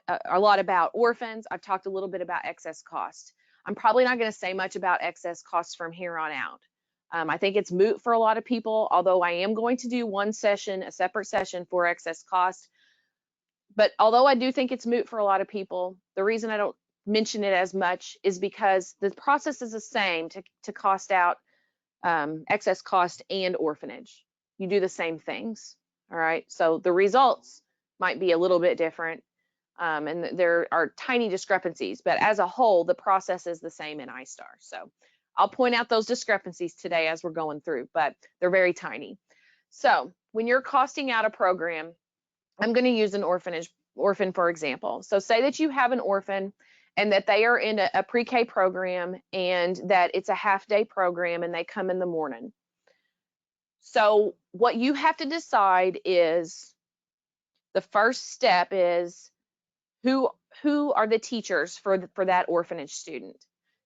Speaker 1: about orphans. I've talked a little bit about excess cost. I'm probably not going to say much about excess costs from here on out. I think it's moot for a lot of people, although I am going to do one session, a separate session for excess cost. But although I do think it's moot for a lot of people, the reason I don't mention it as much is because the process is the same to cost out excess cost and orphanage. You do the same things, all right? So the results might be a little bit different, and there are tiny discrepancies, but as a whole, the process is the same in iStar. So I'll point out those discrepancies today as we're going through, but they're very tiny. So when you're costing out a program, I'm going to use an orphan, for example. So say that you have an orphan and that they are in a pre-K program and that it's a half-day program and they come in the morning. So what you have to decide is, the first step is who are the teachers for that orphanage student.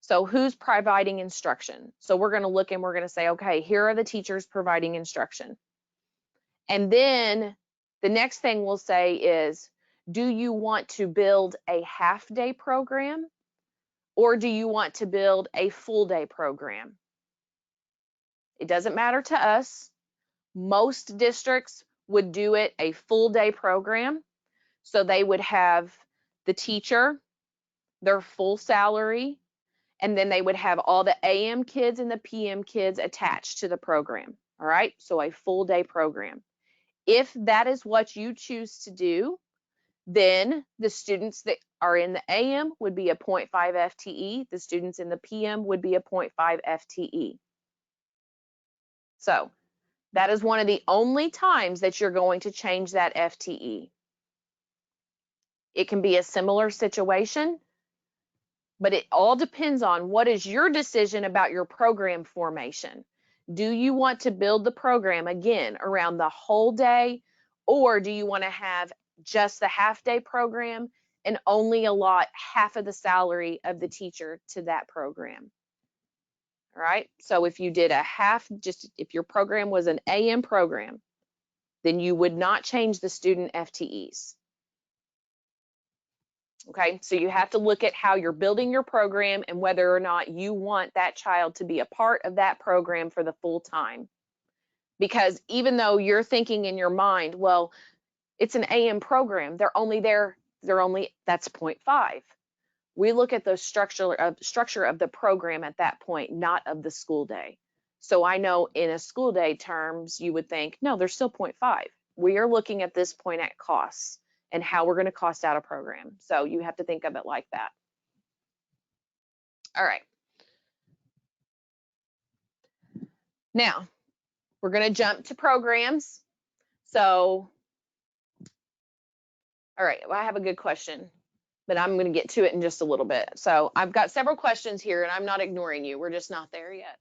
Speaker 1: So who's providing instruction? So we're going to look and we're going to say, okay, here are the teachers providing instruction. And then the next thing we'll say is, do you want to build a half-day program or do you want to build a full-day program? It doesn't matter to us. Most districts would do it a full-day program. So they would have the teacher, their full salary, and then they would have all the AM kids and the PM kids attached to the program. All right, so a full-day program. If that is what you choose to do, then the students that are in the AM would be a 0.5 FTE. The students in the PM would be a 0.5 FTE. So that is one of the only times that you're going to change that FTE. It can be a similar situation, but it all depends on what is your decision about your program formation. Do you want to build the program again around the whole day, or do you want to have just the half-day program and only allot half of the salary of the teacher to that program? All right, so if you did a half, just if your program was an AM program, then you would not change the student FTEs. Okay, so you have to look at how you're building your program and whether or not you want that child to be a part of that program for the full time. Because even though you're thinking in your mind, well, it's an AM program, that's 0.5. We look at the structure of the program at that point, not of the school day. So I know in a school day terms, you would think, no, they're still 0.5. We are looking at this point at costs and how we're going to cost out a program. So you have to think of it like that. All right. Now, we're going to jump to programs. So, all right, well, I have a good question, but I'm going to get to it in just a little bit. So I've got several questions here, and I'm not ignoring you. We're just not there yet.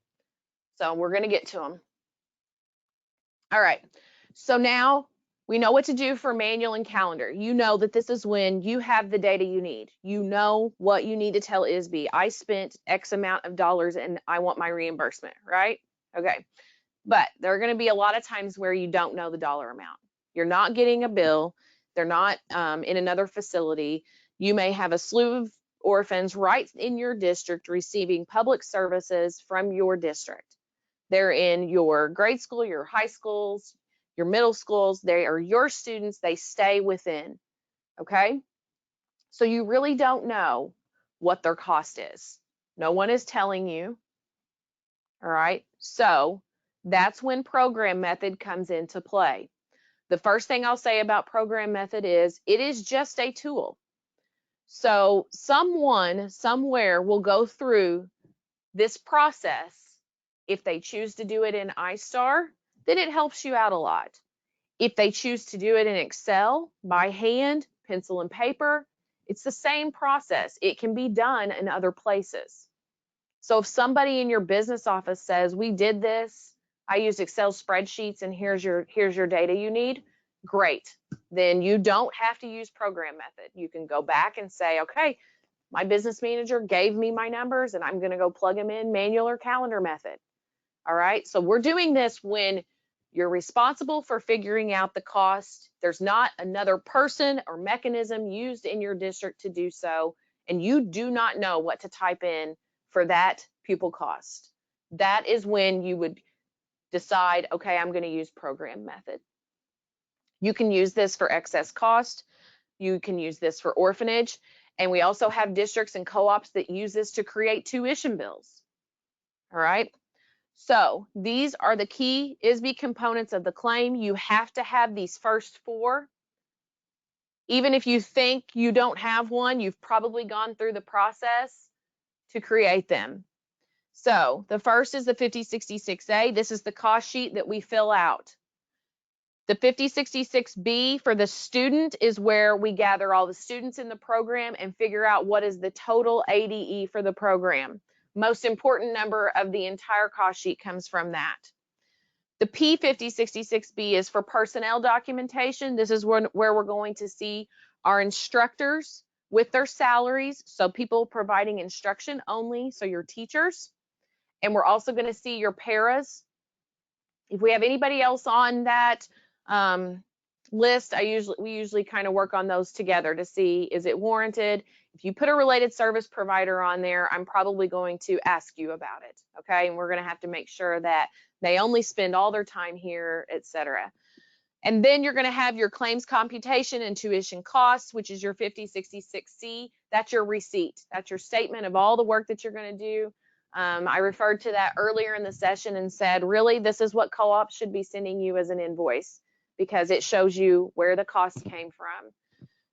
Speaker 1: So we're going to get to them. All right. So now We know what to do for manual and calendar. You know that this is when you have the data you need. You know what you need to tell ISB. I spent X amount of dollars and I want my reimbursement, right? Okay. But there are going to be a lot of times where you don't know the dollar amount. You're not getting a bill. They're not in another facility. You may have a slew of orphans right in your district receiving public services from your district. They're in your grade school, your high schools, your middle schools. They are your students. They stay within. Okay. So you really don't know what their cost is. No one is telling you. All right. So that's when program method comes into play. The first thing I'll say about program method is it is just a tool. So someone somewhere will go through this process. If they choose to do it in iStar, then it helps you out a lot. If they choose to do it in Excel by hand, pencil and paper, it's the same process. It can be done in other places. So if somebody in your business office says, we did this, I used Excel spreadsheets and here's your data you need, great. Then you don't have to use program method. You can go back and say, okay, my business manager gave me my numbers and I'm going to go plug them in manual or calendar method. All right. So we're doing this when you're responsible for figuring out the cost. There's not another person or mechanism used in your district to do so. And you do not know what to type in for that pupil cost. That is when you would decide, okay, I'm going to use program method. You can use this for excess cost. You can use this for orphanage. And we also have districts and co-ops that use this to create tuition bills. All right. So these are the key ISB components of the claim. You have to have these first four. Even if you think you don't have one, you've probably gone through the process to create them. So the first is the 5066A. This is the cost sheet that we fill out. The 5066B for the student is where we gather all the students in the program and figure out what is the total ADE for the program. Most important number of the entire cost sheet comes from that. The P5066B is for personnel documentation. This is where we're going to see our instructors with their salaries, so people providing instruction only, so your teachers. And we're also going to see your paras. If we have anybody else on that list, we usually kind of work on those together to see, is it warranted? If you put a related service provider on there, I'm probably going to ask you about it, okay? And we're going to have to make sure that they only spend all their time here, etc. And then you're going to have your claims computation and tuition costs, which is your 5066C. That's your receipt. That's your statement of all the work that you're going to do. I referred to that earlier in the session and said, really, this is what co-ops should be sending you as an invoice because it shows you where the cost came from.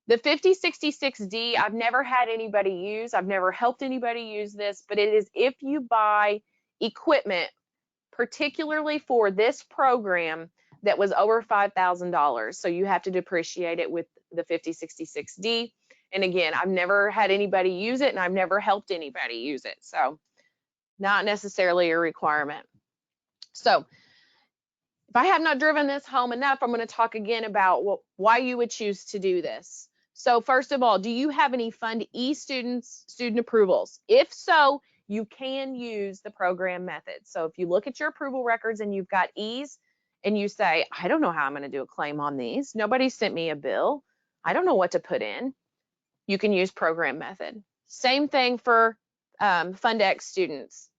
Speaker 1: The 5066D, I've never had anybody use. I've never helped anybody use this, but it is if you buy equipment, particularly for this program, that was over $5,000. So you have to depreciate it with the 5066D. And again, I've never had anybody use it and I've never helped anybody use it. So not necessarily a requirement. So if I have not driven this home enough, I'm going to talk again about why you would choose to do this. So first of all, do you have any Fund E student approvals? If so, you can use the program method. So if you look at your approval records and you've got E's and you say, I don't know how I'm going to do a claim on these. Nobody sent me a bill. I don't know what to put in. You can use program method. Same thing for Fund X students.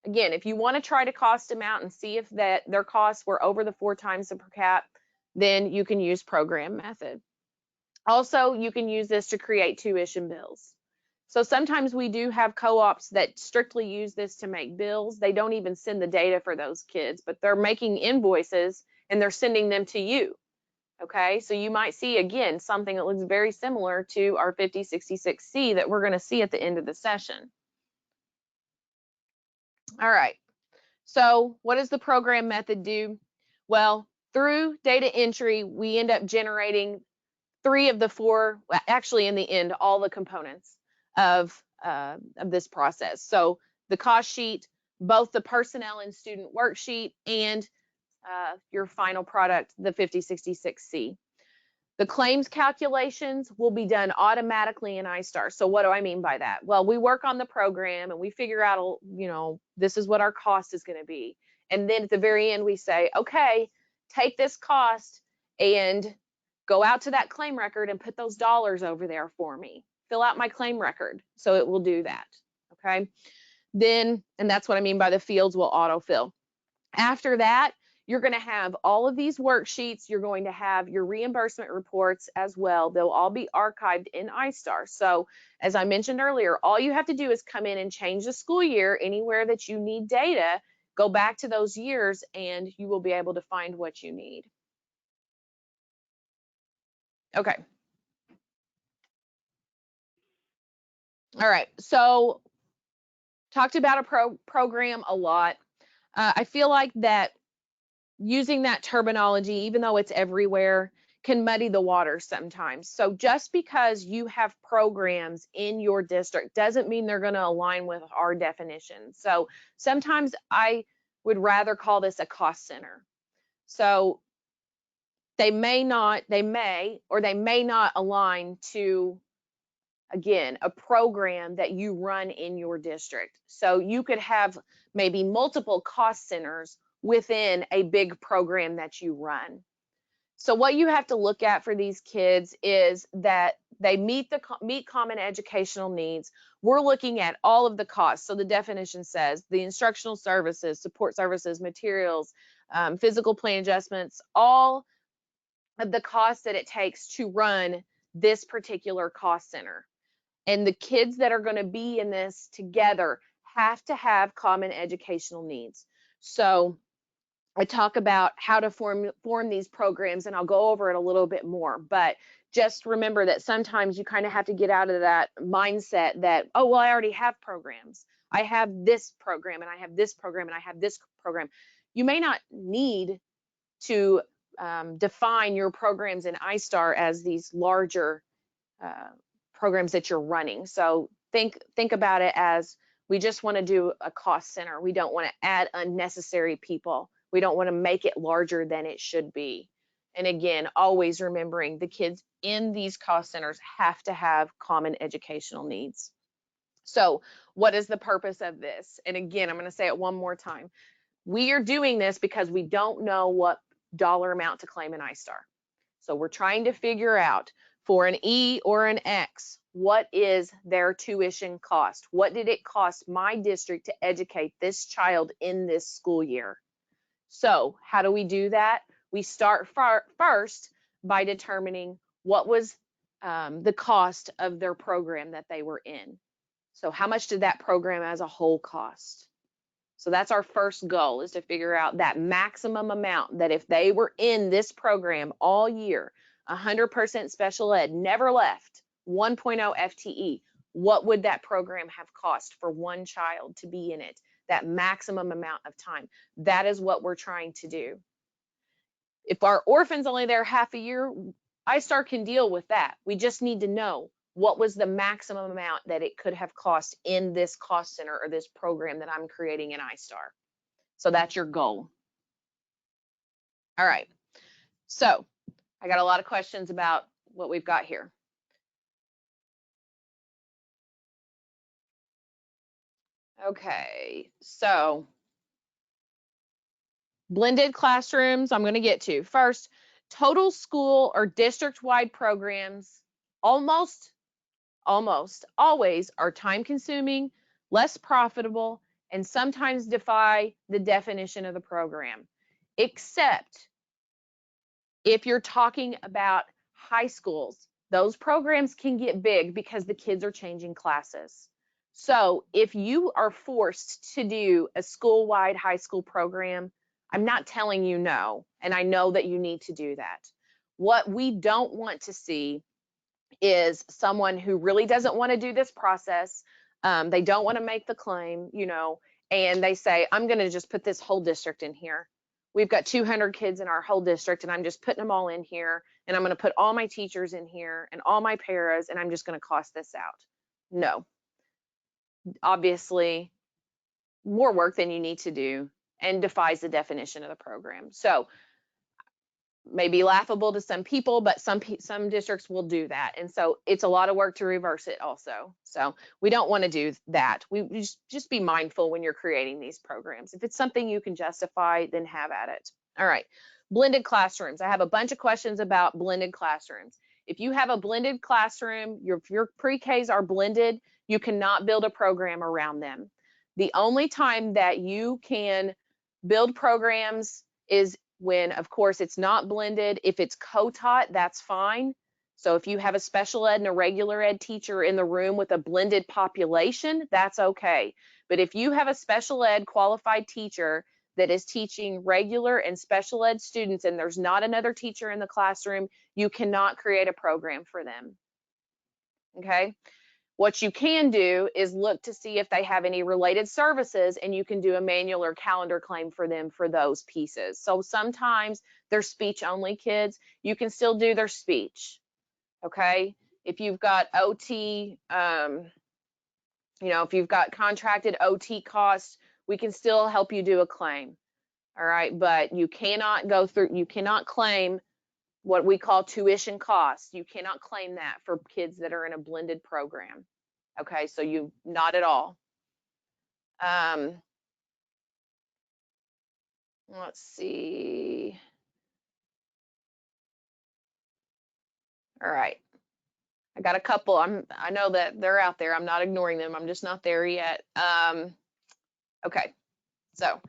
Speaker 1: Again, if you want to try to cost them out and see if their costs were over the 4 times the per cap, then you can use program method. Also, you can use this to create tuition bills. So sometimes we do have co-ops that strictly use this to make bills. They don't even send the data for those kids, but they're making invoices and they're sending them to you. Okay, so you might see, again, something that looks very similar to our 5066C that we're going to see at the end of the session. All right, so what does the program method do? Well, through data entry, we end up generating 3 of the 4, actually in the end, all the components of this process. So the cost sheet, both the personnel and student worksheet, and your final product, the 5066C. The claims calculations will be done automatically in iStar. So what do I mean by that? Well, we work on the program and we figure out, this is what our cost is going to be. And then at the very end, we say, okay, take this cost and go out to that claim record and put those dollars over there for me. Fill out my claim record. So it will do that. Okay. Then, and that's what I mean by the fields will autofill. After that, you're going to have all of these worksheets. You're going to have your reimbursement reports as well. They'll all be archived in iStar. So as I mentioned earlier, all you have to do is come in and change the school year anywhere that you need data, go back to those years, and you will be able to find what you need. Okay. All right. So talked about a program a lot. I feel like that using that terminology, even though it's everywhere, can muddy the waters sometimes. So just because you have programs in your district doesn't mean they're going to align with our definition. So sometimes I would rather call this a cost center. So they may or they may not align to, again, a program that you run in your district. So you could have maybe multiple cost centers within a big program that you run. So what you have to look at for these kids is that they meet common educational needs. We're looking at all of the costs. So the definition says the instructional services, support services, materials, physical plan adjustments, all of the costs that it takes to run this particular cost center. And the kids that are going to be in this together have to have common educational needs. So I talk about how to form these programs, and I'll go over it a little bit more, but just remember that sometimes you kind of have to get out of that mindset that, oh, well, I already have programs. I have this program and I have this program and I have this program. You may not need to define your programs in iStar as these larger programs that you're running. So think about it as we just want to do a cost center. We don't want to add unnecessary people. We don't want to make it larger than it should be. And again, always remembering the kids in these cost centers have to have common educational needs. So what is the purpose of this? And again, I'm going to say it one more time. We are doing this because we don't know what dollar amount to claim in iStar. So we're trying to figure out for an E or an X, what is their tuition cost? What did it cost my district to educate this child in this school year? So how do we do that? We start first by determining what was the cost of their program that they were in. So how much did that program as a whole cost? So that's our first goal, is to figure out that maximum amount that if they were in this program all year, 100% special ed, never left, 1.0 FTE, what would that program have cost for one child to be in it? That maximum amount of time. That is what we're trying to do. If our orphan's only there half a year, iStar can deal with that. We just need to know what was the maximum amount that it could have cost in this cost center or this program that I'm creating in iStar. So that's your goal. All right. So I got a lot of questions about what we've got here. Okay, so blended classrooms, I'm going to get to. First, total school or district-wide programs almost always are time-consuming, less profitable, and sometimes defy the definition of the program, except if you're talking about high schools. Those programs can get big because the kids are changing classes. So if you are forced to do a school-wide high school program, I'm not telling you no, and I know that you need to do that. What we don't want to see is someone who really doesn't want to do this process. They don't want to make the claim, and they say, I'm going to just put this whole district in here. We've got 200 kids in our whole district, and I'm just putting them all in here, and I'm going to put all my teachers in here and all my paras, and I'm just going to cost this out. No. Obviously, more work than you need to do, and defies the definition of the program. So may be laughable to some people, but some districts will do that. And so it's a lot of work to reverse it also. So we don't want to do that. We just be mindful when you're creating these programs. If it's something you can justify, then have at it. All right, blended classrooms. I have a bunch of questions about blended classrooms. If you have a blended classroom, your pre-Ks are blended, you cannot build a program around them. The only time that you can build programs is when, of course, it's not blended. If it's co-taught, that's fine. So if you have a special ed and a regular ed teacher in the room with a blended population, that's okay. But if you have a special ed qualified teacher that is teaching regular and special ed students and there's not another teacher in the classroom, you cannot create a program for them. Okay? What you can do is look to see if they have any related services, and you can do a manual or calendar claim for them for those pieces. So sometimes they're speech only kids, you can still do their speech. Okay, if you've got OT, if you've got contracted OT costs, we can still help you do a claim. All right, but you cannot claim what we call tuition costs. You cannot claim that for kids that are in a blended program. Okay, so not at all. Let's see. All right, I got a couple. I know that they're out there. I'm not ignoring them. I'm just not there yet. Okay, so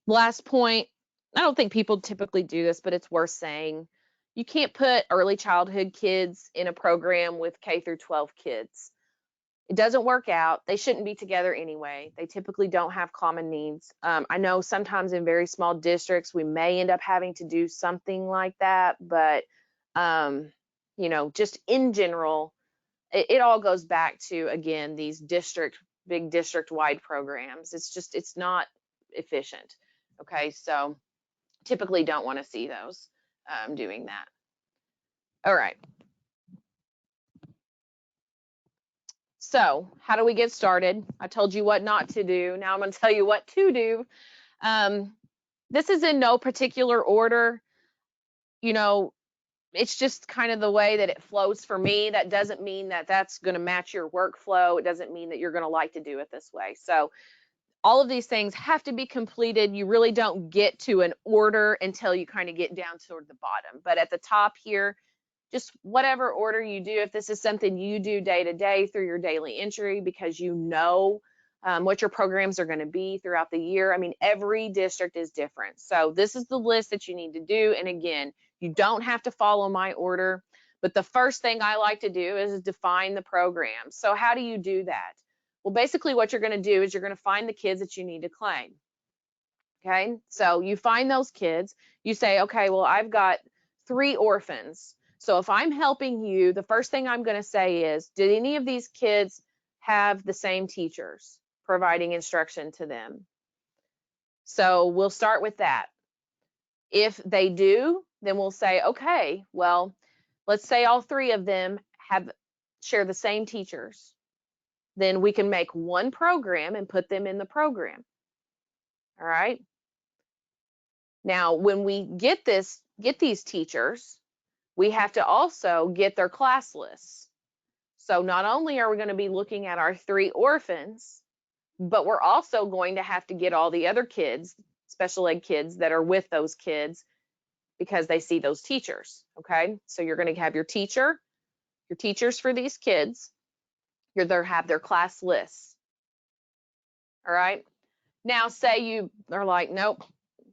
Speaker 1: last point. I don't think people typically do this, but it's worth saying. You can't put early childhood kids in a program with K through 12 kids. It doesn't work out. They shouldn't be together anyway. They typically don't have common needs. I know sometimes in very small districts, we may end up having to do something like that, but just in general, it all goes back to, again, these big district-wide programs. It's not efficient. Okay, so typically don't want to see those doing that. All right. So how do we get started? I told you what not to do. Now I'm going to tell you what to do. This is in no particular order. It's just kind of the way that it flows for me. That doesn't mean that that's going to match your workflow. It doesn't mean that you're going to like to do it this way. So all of these things have to be completed. You really don't get to an order until you kind of get down toward the bottom. But at the top here, just whatever order you do, if this is something you do day to day through your daily entry because you know what your programs are going to be throughout the year. I mean, every district is different. So this is the list that you need to do. And again, you don't have to follow my order, but the first thing I like to do is define the program. So how do you do that? Well, basically what you're going to do is you're going to find the kids that you need to claim. Okay, so you find those kids, you say, okay, well, I've got 3 orphans. So if I'm helping you, the first thing I'm going to say is, did any of these kids have the same teachers providing instruction to them? So we'll start with that. If they do, then we'll say, okay, well, let's say all 3 of them share the same teachers. Then we can make one program and put them in the program. All right. Now, when we get these teachers, we have to also get their class lists. So not only are we going to be looking at our 3 orphans, but we're also going to have to get all the other kids, special ed kids that are with those kids because they see those teachers. Okay, so you're going to have your teachers for these kids. They'll have their class lists. All right. Now, say you are like, nope,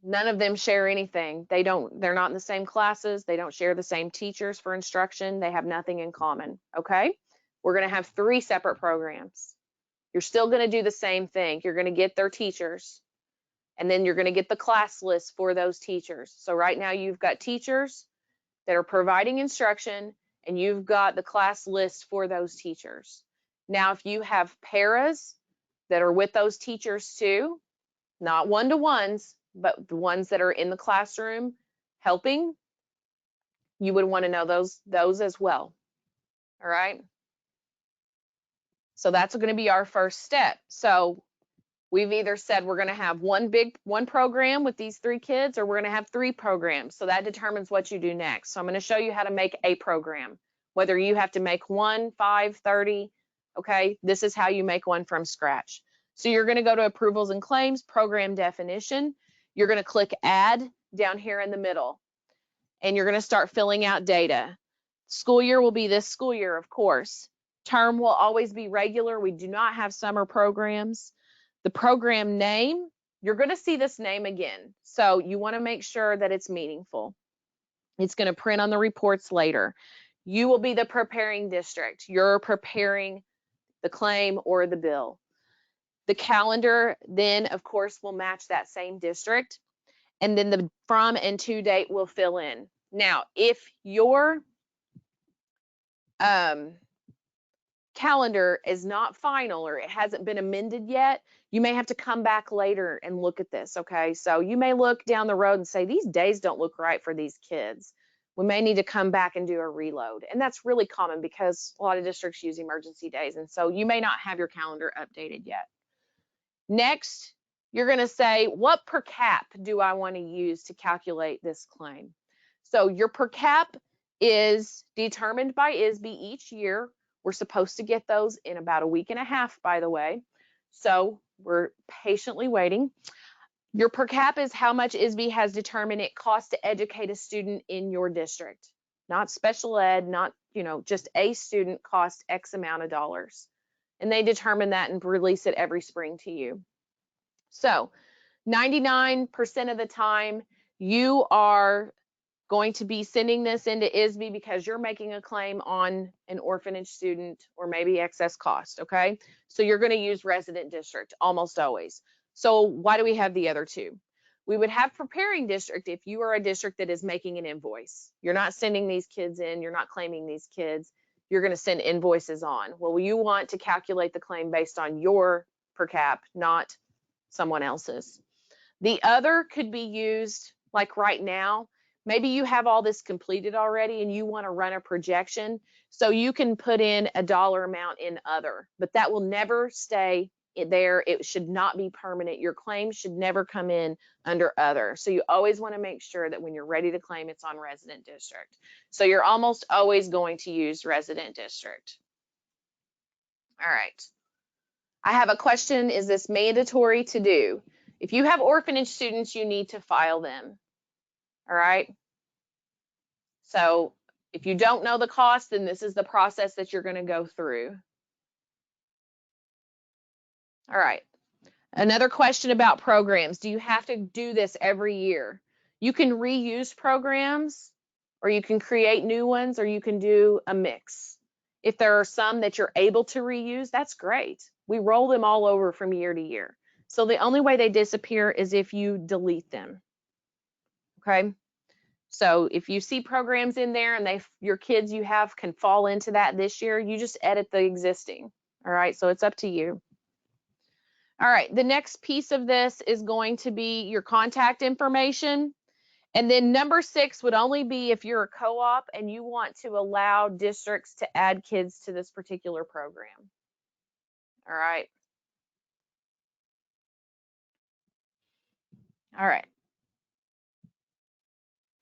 Speaker 1: none of them share anything. They're not in the same classes. They don't share the same teachers for instruction. They have nothing in common. Okay. We're going to have 3 separate programs. You're still going to do the same thing. You're going to get their teachers, and then you're going to get the class list for those teachers. So right now you've got teachers that are providing instruction, and you've got the class list for those teachers. Now, if you have paras that are with those teachers too, not one-to-ones, but the ones that are in the classroom helping, you would want to know those as well. All right. So that's going to be our first step. So we've either said we're going to have one program with these 3 kids, or we're going to have 3 programs. So that determines what you do next. So I'm going to show you how to make a program, whether you have to make 1, 5, 30. Okay, this is how you make one from scratch. So you're going to go to approvals and claims, program definition. You're going to click add down here in the middle, and you're going to start filling out data. School year will be this school year, of course. Term will always be regular. We do not have summer programs. The program name, you're going to see this name again. So you want to make sure that it's meaningful. It's going to print on the reports later. You will be the preparing district. You're preparing the claim or the bill. The calendar then, of course, will match that same district. And then the from and to date will fill in. Now, if your calendar is not final or it hasn't been amended yet, you may have to come back later and look at this, okay? So you may look down the road and say, these days don't look right for these kids. We may need to come back and do a reload. And that's really common because a lot of districts use emergency days. And so you may not have your calendar updated yet. Next, you're going to say, what per cap do I want to use to calculate this claim? So your per cap is determined by ISBE each year. We're supposed to get those in about a week and a half, by the way. So we're patiently waiting. Your per cap is how much ISBE has determined it costs to educate a student in your district. Not special ed, not, just a student costs X amount of dollars. And they determine that and release it every spring to you. So 99% of the time, you are going to be sending this into ISBE because you're making a claim on an orphanage student or maybe excess cost, okay? So you're going to use resident district almost always. So why do we have the other 2? We would have preparing district if you are a district that is making an invoice. You're not sending these kids in, you're not claiming these kids, you're going to send invoices on. Well, you want to calculate the claim based on your per cap, not someone else's. The other could be used like right now. Maybe you have all this completed already and you want to run a projection. So you can put in a dollar amount in other, but that will never stay there. It should not be permanent. Your claim should never come in under other. So you always want to make sure that when you're ready to claim, it's on resident district. So you're almost always going to use resident district. All right. I have a question. Is this mandatory to do? If you have orphanage students, you need to file them. All right. So if you don't know the cost, then this is the process that you're going to go through. All right. Another question about programs. Do you have to do this every year? You can reuse programs, or you can create new ones, or you can do a mix. If there are some that you're able to reuse, that's great. We roll them all over from year to year. So the only way they disappear is if you delete them. Okay. So if you see programs in there and your kids you have can fall into that this year, you just edit the existing. All right. So it's up to you. All right. The next piece of this is going to be your contact information. And then number 6 would only be if you're a co-op and you want to allow districts to add kids to this particular program. All right. All right.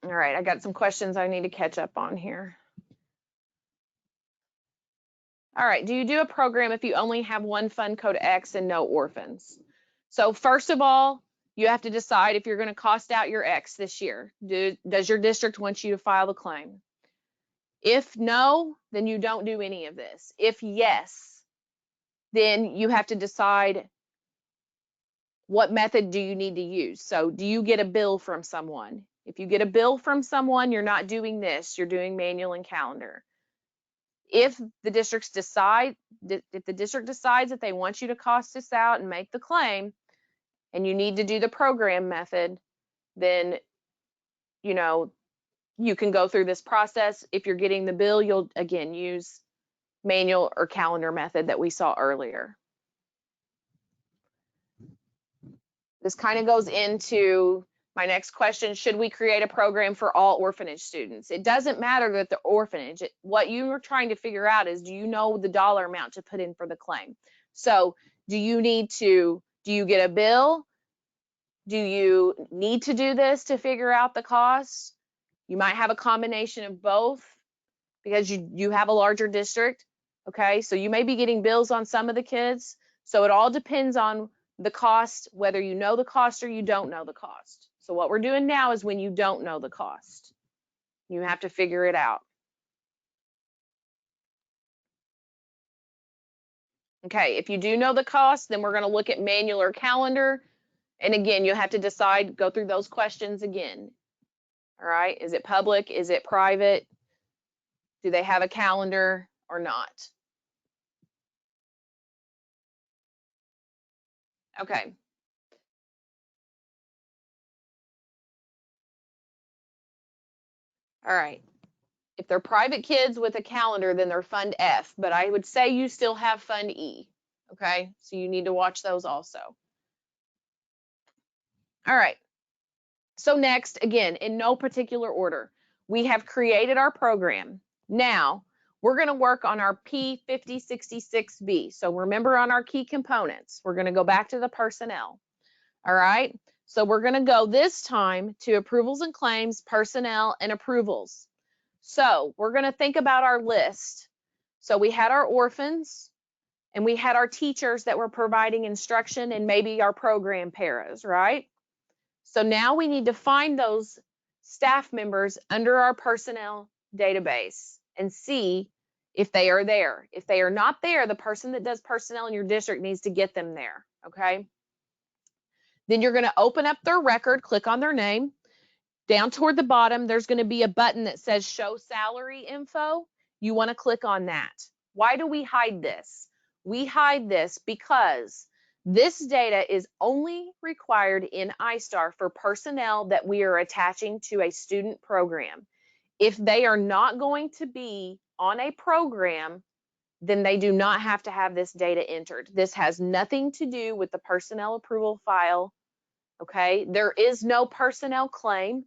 Speaker 1: All right, I got some questions I need to catch up on here. All right, do you do a program if you only have one fund code X and no orphans? So first of all, you have to decide if you're going to cost out your X this year. Does your district want you to file the claim? If no, then you don't do any of this. If yes, then you have to decide what method do you need to use. So do you get a bill from someone? If you get a bill from someone, you're not doing this, you're doing manual and calendar. If the district decides that they want you to cost this out and make the claim, and you need to do the program method, then you can go through this process. If you're getting the bill, you'll again use manual or calendar method that we saw earlier. This kind of goes into My next question, should we create a program for all orphanage students? It doesn't matter that the orphanage, what you are trying to figure out is, do you know the dollar amount to put in for the claim? So do you get a bill? Do you need to do this to figure out the cost? You might have a combination of both because you have a larger district. Okay, so you may be getting bills on some of the kids. So it all depends on the cost, whether you know the cost or you don't know the cost. So what we're doing now is when you don't know the cost, you have to figure it out. Okay, if you do know the cost, then we're going to look at manual or calendar. And again, you'll have to decide, go through those questions again. All right, is it public? Is it private? Do they have a calendar or not? Okay. All right. If they're private kids with a calendar, then they're Fund F, but I would say you still have Fund E. Okay, so you need to watch those also. All right. So next, again, in no particular order, we have created our program. Now, we're going to work on our P5066B. So remember, on our key components, we're going to go back to the personnel. All right. So we're going to go this time to approvals and claims, personnel, and approvals. So we're going to think about our list. So we had our orphans and we had our teachers that were providing instruction and maybe our program paras, right? So now we need to find those staff members under our personnel database and see if they are there. If they are not there, the person that does personnel in your district needs to get them there, okay? Then you're going to open up their record, click on their name. Down toward the bottom, there's going to be a button that says show salary info. You want to click on that. Why do we hide this? We hide this because this data is only required in iStar for personnel that we are attaching to a student program. If they are not going to be on a program, then they do not have to have this data entered. This has nothing to do with the personnel approval file. Okay, there is no personnel claim,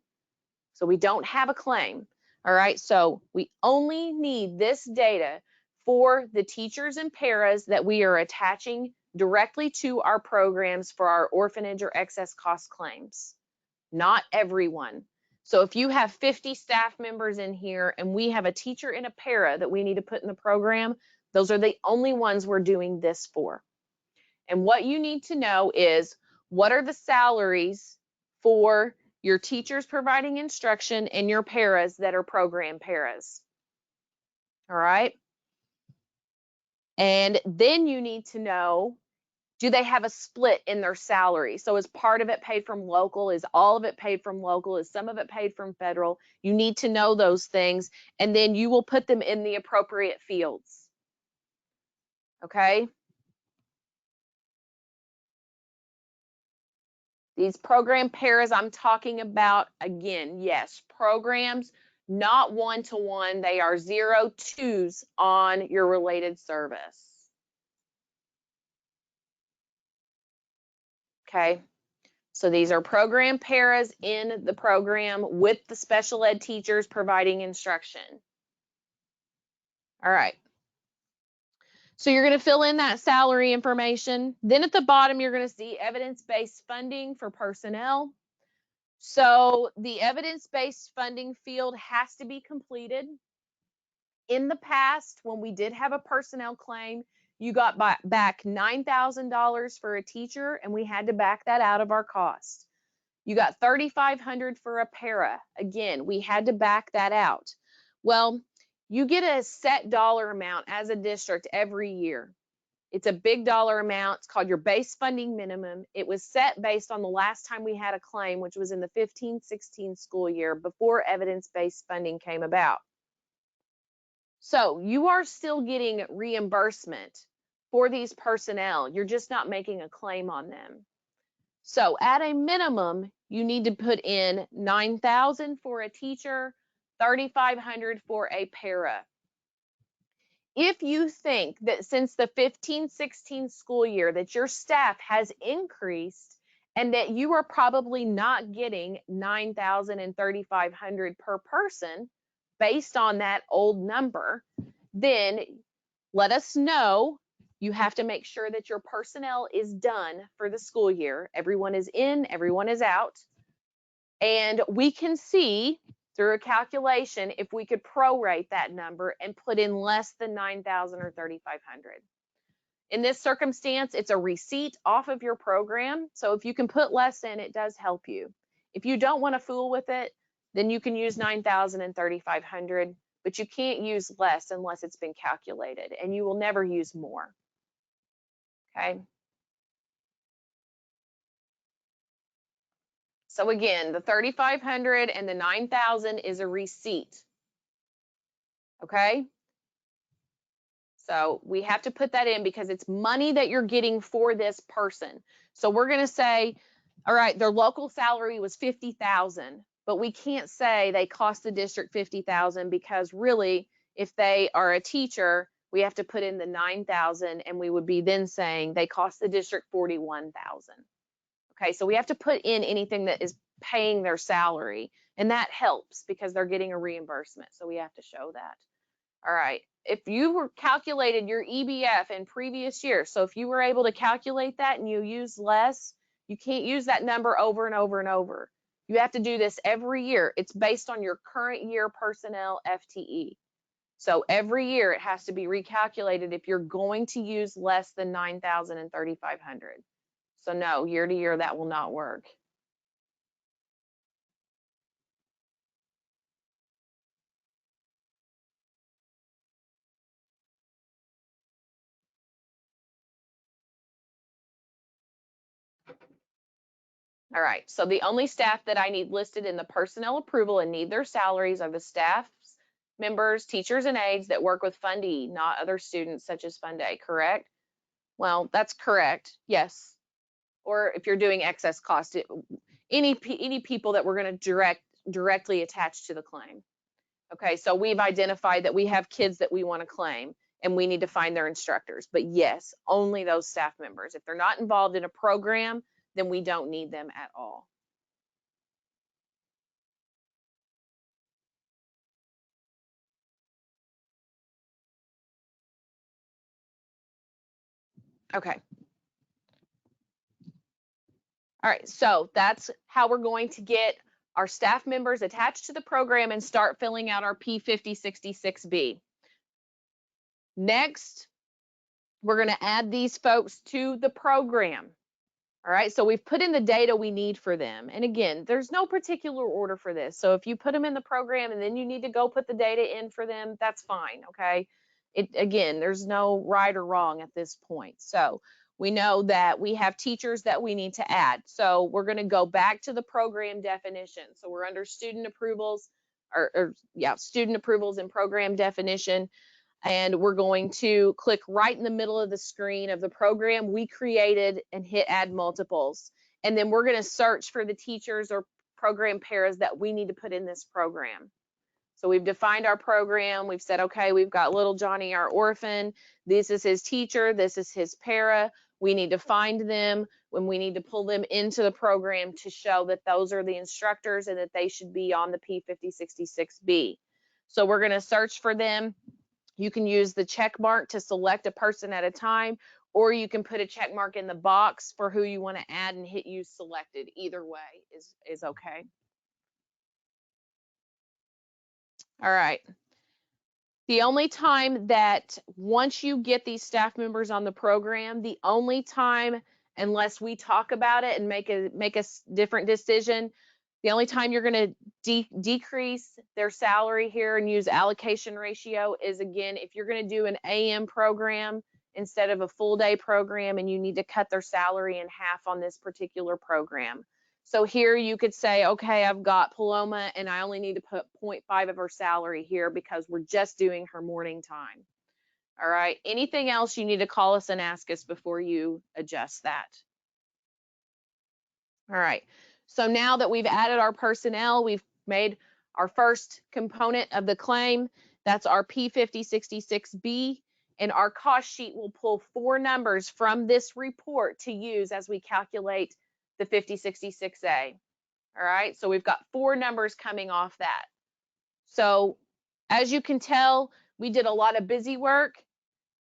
Speaker 1: so we don't have a claim. All right, so we only need this data for the teachers and paras that we are attaching directly to our programs for our orphanage or excess cost claims. Not everyone. So if you have 50 staff members in here and we have a teacher and a para that we need to put in the program, those are the only ones we're doing this for. And what you need to know is, what are the salaries for your teachers providing instruction and your paras that are program paras? All right. And then you need to know, do they have a split in their salary? So is part of it paid from local? Is all of it paid from local? Is some of it paid from federal? You need to know those things, and then you will put them in the appropriate fields. Okay. These program paras I'm talking about, again, yes, programs, not one-to-one. They are 0-2s on your related service. Okay, so these are program paras in the program with the special ed teachers providing instruction. All right. So you're going to fill in that salary information. Then at the bottom, you're going to see evidence-based funding for personnel. So the evidence-based funding field has to be completed. In the past, when we did have a personnel claim, you got back $9,000 for a teacher, and we had to back that out of our cost. You got $3,500 for a para. Again, we had to back that out. Well, you get a set dollar amount as a district every year. It's a big dollar amount. It's called your base funding minimum. It was set based on the last time we had a claim, which was in the 15-16 school year before evidence-based funding came about. So you are still getting reimbursement for these personnel. You're just not making a claim on them. So at a minimum, you need to put in $9,000 for a teacher, $3,500 for a para. If you think that since the 15-16 school year that your staff has increased and that you are probably not getting $9,000 and $3,500 per person based on that old number, then let us know. You have to make sure that your personnel is done for the school year. Everyone is in, everyone is out. And we can see through a calculation if we could prorate that number and put in less than 9,000 or 3,500. In this circumstance, it's a receipt off of your program. So if you can put less in, it does help you. If you don't want to fool with it, then you can use 9,000 and 3,500, but you can't use less unless it's been calculated, and you will never use more. Okay. So again, the 3,500 and the 9,000 is a receipt. Okay. So we have to put that in because it's money that you're getting for this person. So we're going to say, all right, their local salary was 50,000, but we can't say they cost the district 50,000 because really, if they are a teacher, we have to put in the 9,000, and we would be then saying they cost the district 41,000. Okay, so we have to put in anything that is paying their salary, and that helps because they're getting a reimbursement. So we have to show that. All right, if you were calculated your EBF in previous years, so if you were able to calculate that and you use less, you can't use that number over and over and over. You have to do this every year. It's based on your current year personnel FTE. So every year it has to be recalculated if you're going to use less than 9,000 and 3,500. So no, year to year that will not work. All right, so the only staff that I need listed in the personnel approval and need their salaries are the staff members, teachers, and aides that work with Fund E, not other students such as Fund A, correct? Well, that's correct, yes. Or if you're doing excess cost, any people that we're going to directly attach to the claim. Okay, so we've identified that we have kids that we want to claim, and we need to find their instructors. But yes, only those staff members. If they're not involved in a program, then we don't need them at all. Okay. All right, so that's how we're going to get our staff members attached to the program and start filling out our P5066B. Next, we're going to add these folks to the program. All right, so we've put in the data we need for them. And again, there's no particular order for this. So if you put them in the program and then you need to go put the data in for them, that's fine, okay? Again, there's no right or wrong at this point. So we know that we have teachers that we need to add. So we're going to go back to the program definition. So we're under student approvals, student approvals and program definition. And we're going to click right in the middle of the screen of the program we created and hit add multiples. And then we're going to search for the teachers or program paras that we need to put in this program. So we've defined our program. We've said, okay, we've got little Johnny, our orphan. This is his teacher. This is his para. We need to find them when we need to pull them into the program to show that those are the instructors and that they should be on the P5066B. So we're going to search for them. You can use the check mark to select a person at a time, or you can put a check mark in the box for who you want to add and hit use selected. Either way is okay. All right. The only time that once you get these staff members on the program, the only time, unless we talk about it and make a different decision, the only time you're going to decrease their salary here and use allocation ratio is, again, if you're going to do an AM program instead of a full day program and you need to cut their salary in half on this particular program. So here you could say, okay, I've got Paloma and I only need to put 0.5 of her salary here because we're just doing her morning time. All right, anything else you need to call us and ask us before you adjust that. All right. So now that we've added our personnel, we've made our first component of the claim. That's our P5066B, and our cost sheet will pull 4 numbers from this report to use as we calculate the 5066A. All right, so we've got 4 numbers coming off that. So as you can tell, we did a lot of busy work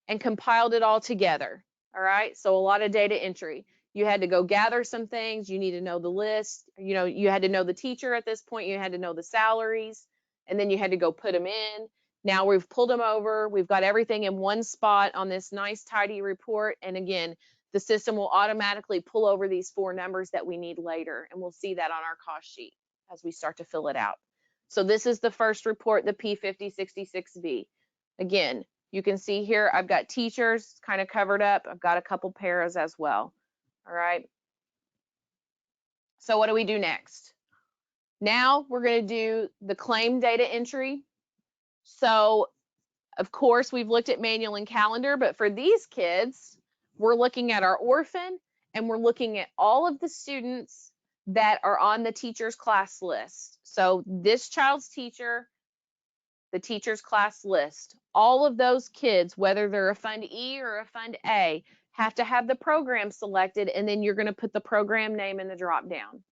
Speaker 1: and compiled it all together. All right, so a lot of data entry. You had to go gather some things. You need to know the list. You had to know the teacher at this point. You had to know the salaries, and then you had to go put them in. Now we've pulled them over. We've got everything in one spot on this nice tidy report. And again, the system will automatically pull over these 4 numbers that we need later. And we'll see that on our cost sheet as we start to fill it out. So this is the first report, the P5066B. Again, you can see here, I've got teachers kind of covered up. I've got a couple paras as well. All right. So what do we do next? Now we're going to do the claim data entry. So of course, we've looked at manual and calendar, but for these kids, we're looking at our orphan and we're looking at all of the students that are on the teacher's class list. So this child's teacher, the teacher's class list, all of those kids, whether they're a Fund E or a Fund A, have to have the program selected, and then you're going to put the program name in the drop down.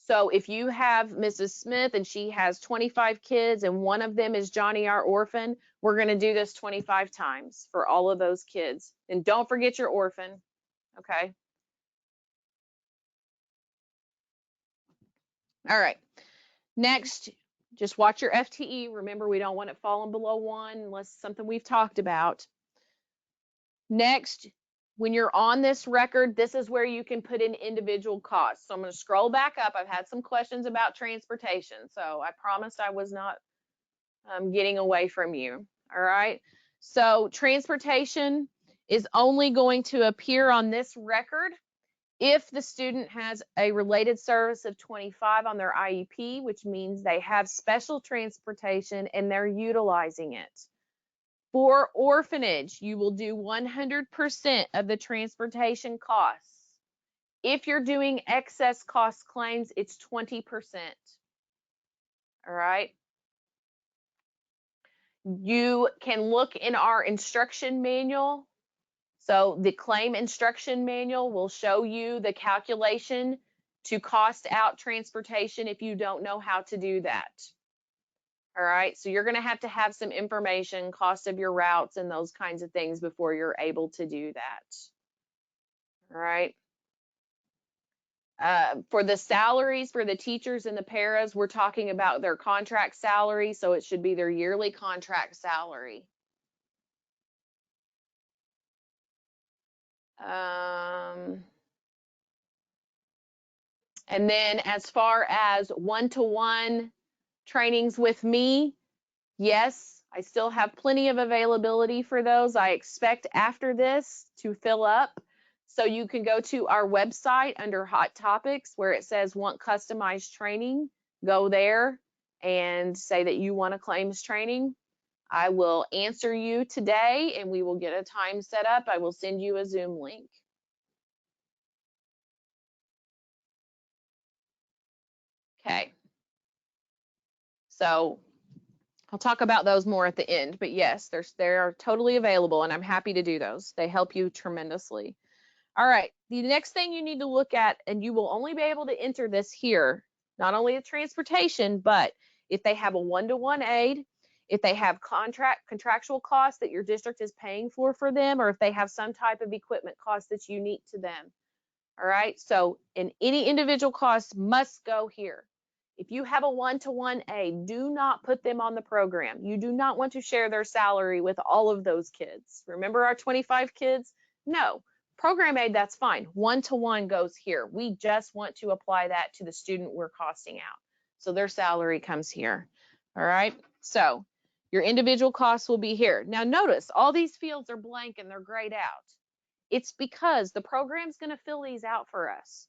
Speaker 1: So if you have Mrs. Smith and she has 25 kids and one of them is Johnny our orphan, we're going to do this 25 times for all of those kids. And don't forget your orphan, okay? All right. Next, just watch your FTE. Remember, we don't want it falling below 1 unless it's something we've talked about. Next, when you're on this record, this is where you can put in individual costs. So I'm going to scroll back up. I've had some questions about transportation, so I promised I was not getting away from you. All right. So transportation is only going to appear on this record if the student has a related service of 25 on their IEP, which means they have special transportation and they're utilizing it. For orphanage, you will do 100% of the transportation costs. If you're doing excess cost claims, it's 20%. All right. You can look in our instruction manual. So the claim instruction manual will show you the calculation to cost out transportation if you don't know how to do that. All right, so you're going to have some information, cost of your routes and those kinds of things before you're able to do that. All right. For the salaries for the teachers and the paras, we're talking about their contract salary, so it should be their yearly contract salary. And then as far as one-to-one trainings with me, yes, I still have plenty of availability for those. I expect after this to fill up. So you can go to our website under Hot Topics where it says want customized training. Go there and say that you want a claims training. I will answer you today and we will get a time set up. I will send you a Zoom link. Okay. So I'll talk about those more at the end, but yes, they are totally available and I'm happy to do those. They help you tremendously. All right, the next thing you need to look at, and you will only be able to enter this here, not only the transportation, but if they have a one-to-one aid, if they have contractual costs that your district is paying for them, or if they have some type of equipment cost that's unique to them. All right, so in any individual costs must go here. If you have a one-to-one aid, do not put them on the program. You do not want to share their salary with all of those kids. Remember our 25 kids? No. Program aid, that's fine. One-to-one goes here. We just want to apply that to the student we're costing out. So their salary comes here. All right. So your individual costs will be here. Now notice all these fields are blank and they're grayed out. It's because the program's going to fill these out for us.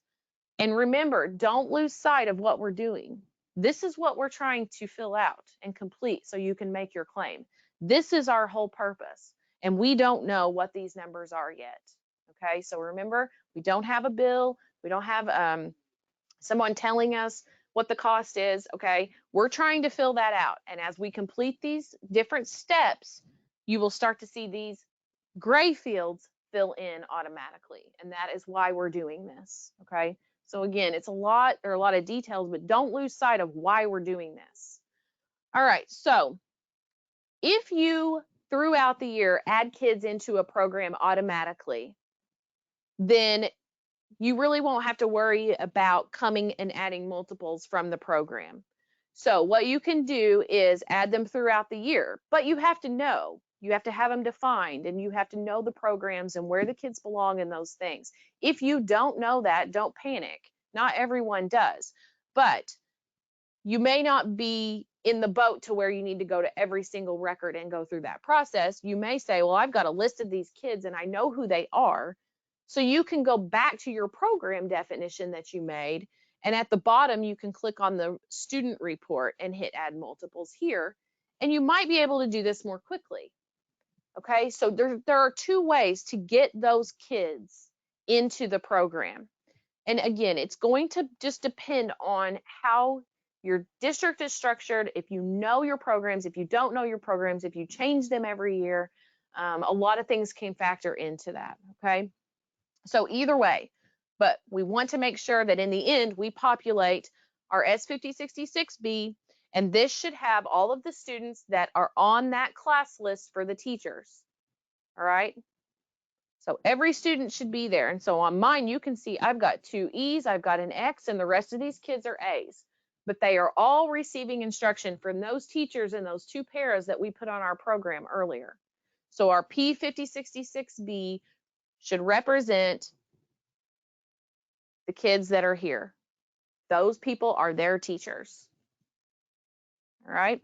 Speaker 1: And remember, don't lose sight of what we're doing. This is what we're trying to fill out and complete so you can make your claim. This is our whole purpose. And we don't know what these numbers are yet. Okay, so remember, we don't have a bill. We don't have someone telling us what the cost is. Okay, we're trying to fill that out. And as we complete these different steps, you will start to see these gray fields fill in automatically. And that is why we're doing this. Okay, So again, it's a lot of details, but don't lose sight of why we're doing this. All right, so if you throughout the year add kids into a program automatically, then you really won't have to worry about coming and adding multiples from the program. So what you can do is add them throughout the year, but you have to have them defined, and you have to know the programs and where the kids belong and those things. If you don't know that, don't panic. Not everyone does, but you may not be in the boat to where you need to go to every single record and go through that process. You may say, well, I've got a list of these kids and I know who they are. So you can go back to your program definition that you made, and at the bottom you can click on the student report and hit add multiples here, and you might be able to do this more quickly. Okay, so there are two ways to get those kids into the program. And again, it's going to just depend on how your district is structured. If you know your programs, if you don't know your programs, if you change them every year, a lot of things can factor into that. Okay, so either way, but we want to make sure that in the end we populate our S5066B, and this should have all of the students that are on that class list for the teachers. All right, so every student should be there. And so on mine, you can see I've got 2 E's, I've got an X, and the rest of these kids are A's. But they are all receiving instruction from those teachers and those 2 paras that we put on our program earlier. So our P5066B should represent the kids that are here. Those people are their teachers. All right.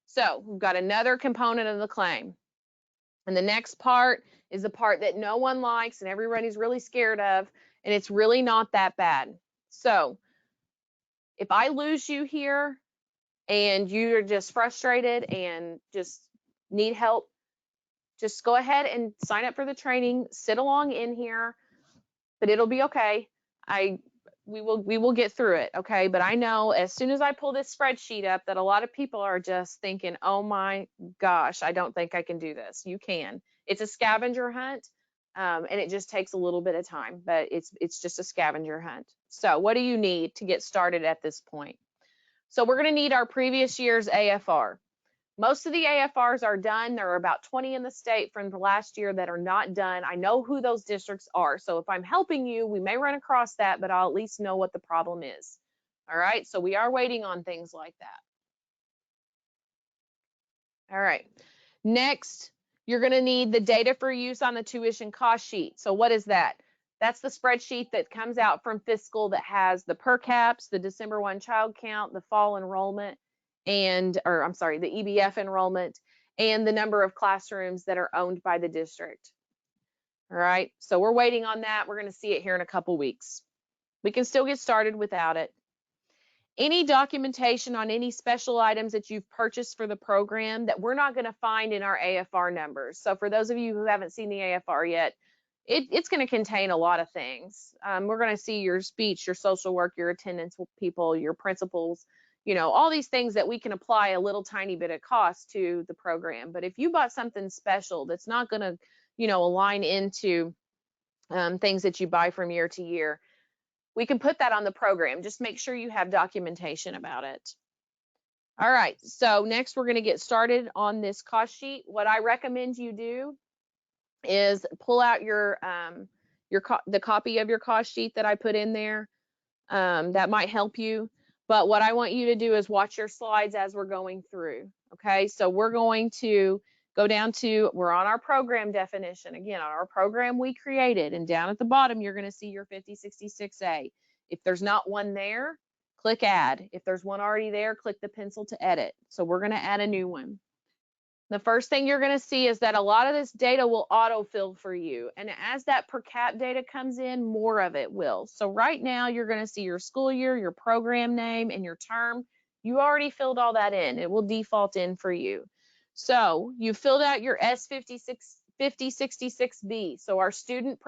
Speaker 1: So we've got another component of the claim. And the next part is the part that no one likes and everybody's really scared of, and it's really not that bad. So if I lose you here and you're just frustrated and just need help, just go ahead and sign up for the training, sit along in here, but it'll be okay. We will get through it, okay? But I know as soon as I pull this spreadsheet up that a lot of people are just thinking, oh my gosh, I don't think I can do this. You can. It's a scavenger hunt, and it just takes a little bit of time, but it's just a scavenger hunt. So what do you need to get started at this point? So we're going to need our previous year's AFR. Most of the AFRs are done. There are about 20 in the state from the last year that are not done. I know who those districts are. So if I'm helping you, we may run across that, but I'll at least know what the problem is. All right, so we are waiting on things like that. All right, next, you're gonna need the data for use on the tuition cost sheet. So what is that? That's the spreadsheet that comes out from fiscal that has the per caps, the December 1 child count, the fall enrollment, the EBF enrollment, and the number of classrooms that are owned by the district. All right, so we're waiting on that. We're going to see it here in a couple weeks. We can still get started without it. Any documentation on any special items that you've purchased for the program that we're not going to find in our AFR numbers. So for those of you who haven't seen the AFR yet, it's going to contain a lot of things. We're going to see your speech, your social work, your attendance people, your principals, all these things that we can apply a little tiny bit of cost to the program. But if you bought something special that's not going to, align into things that you buy from year to year, we can put that on the program. Just make sure you have documentation about it. All right, so next we're going to get started on this cost sheet. What I recommend you do is pull out the copy of your cost sheet that I put in there. That might help you. But what I want you to do is watch your slides as we're going through. Okay, so we're going to go down to, we're on our program definition. Again, on our program we created, and down at the bottom, you're going to see your 5066A. If there's not one there, click add. If there's one already there, click the pencil to edit. So we're going to add a new one. The first thing you're going to see is that a lot of this data will autofill for you. And as that per cap data comes in, more of it will. So right now you're going to see your school year, your program name, and your term. You already filled all that in. It will default in for you. So you filled out your S5066B. So our student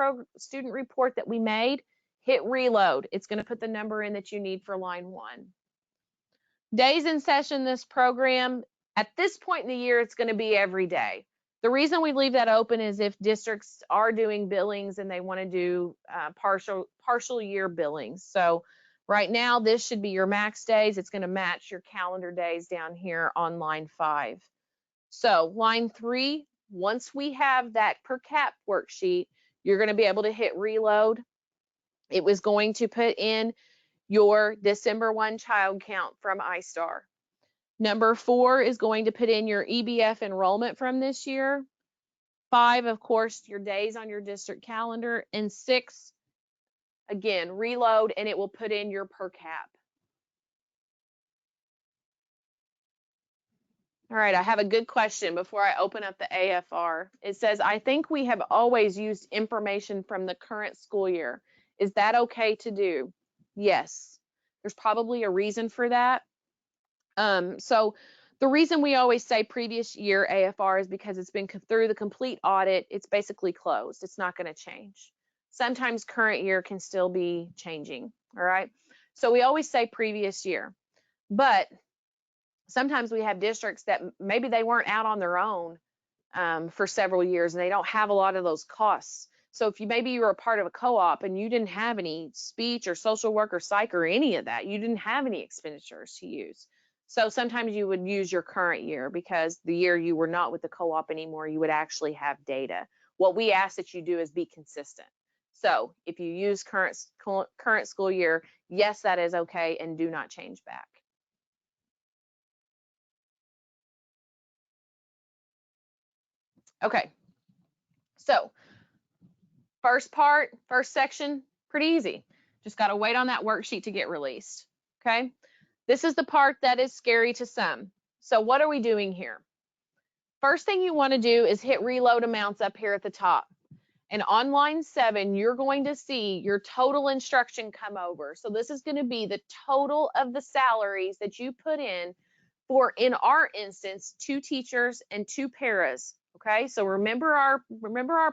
Speaker 1: report that we made, hit reload. It's going to put the number in that you need for line 1. Days in session, this program, at this point in the year, it's going to be every day. The reason we leave that open is if districts are doing billings and they want to do partial year billings. So right now, this should be your max days. It's going to match your calendar days down here on line 5. So line 3, once we have that per cap worksheet, you're going to be able to hit reload. It was going to put in your December 1 child count from iStar. Number 4 is going to put in your EBF enrollment from this year. 5, of course, your days on your district calendar. And 6, again, reload, and it will put in your per cap. All right, I have a good question before I open up the AFR. It says, I think we have always used information from the current school year. Is that okay to do? Yes. There's probably a reason for that. So the reason we always say previous year AFR is because it's been through the complete audit. It's basically closed. It's not going to change. Sometimes current year can still be changing. All right. So we always say previous year, but sometimes we have districts that maybe they weren't out on their own for several years and they don't have a lot of those costs. So if maybe you were a part of a co-op and you didn't have any speech or social work or psych or any of that, you didn't have any expenditures to use. So sometimes you would use your current year because the year you were not with the co-op anymore, you would actually have data. What we ask that you do is be consistent. So if you use current school year, yes, that is okay, and do not change back. Okay, so first section, pretty easy. Just got to wait on that worksheet to get released. Okay, this is the part that is scary to some. So what are we doing here? First thing you want to do is hit reload amounts up here at the top. And on line 7, you're going to see your total instruction come over. So this is going to be the total of the salaries that you put in for, in our instance, 2 teachers and 2 paras. Okay, so remember our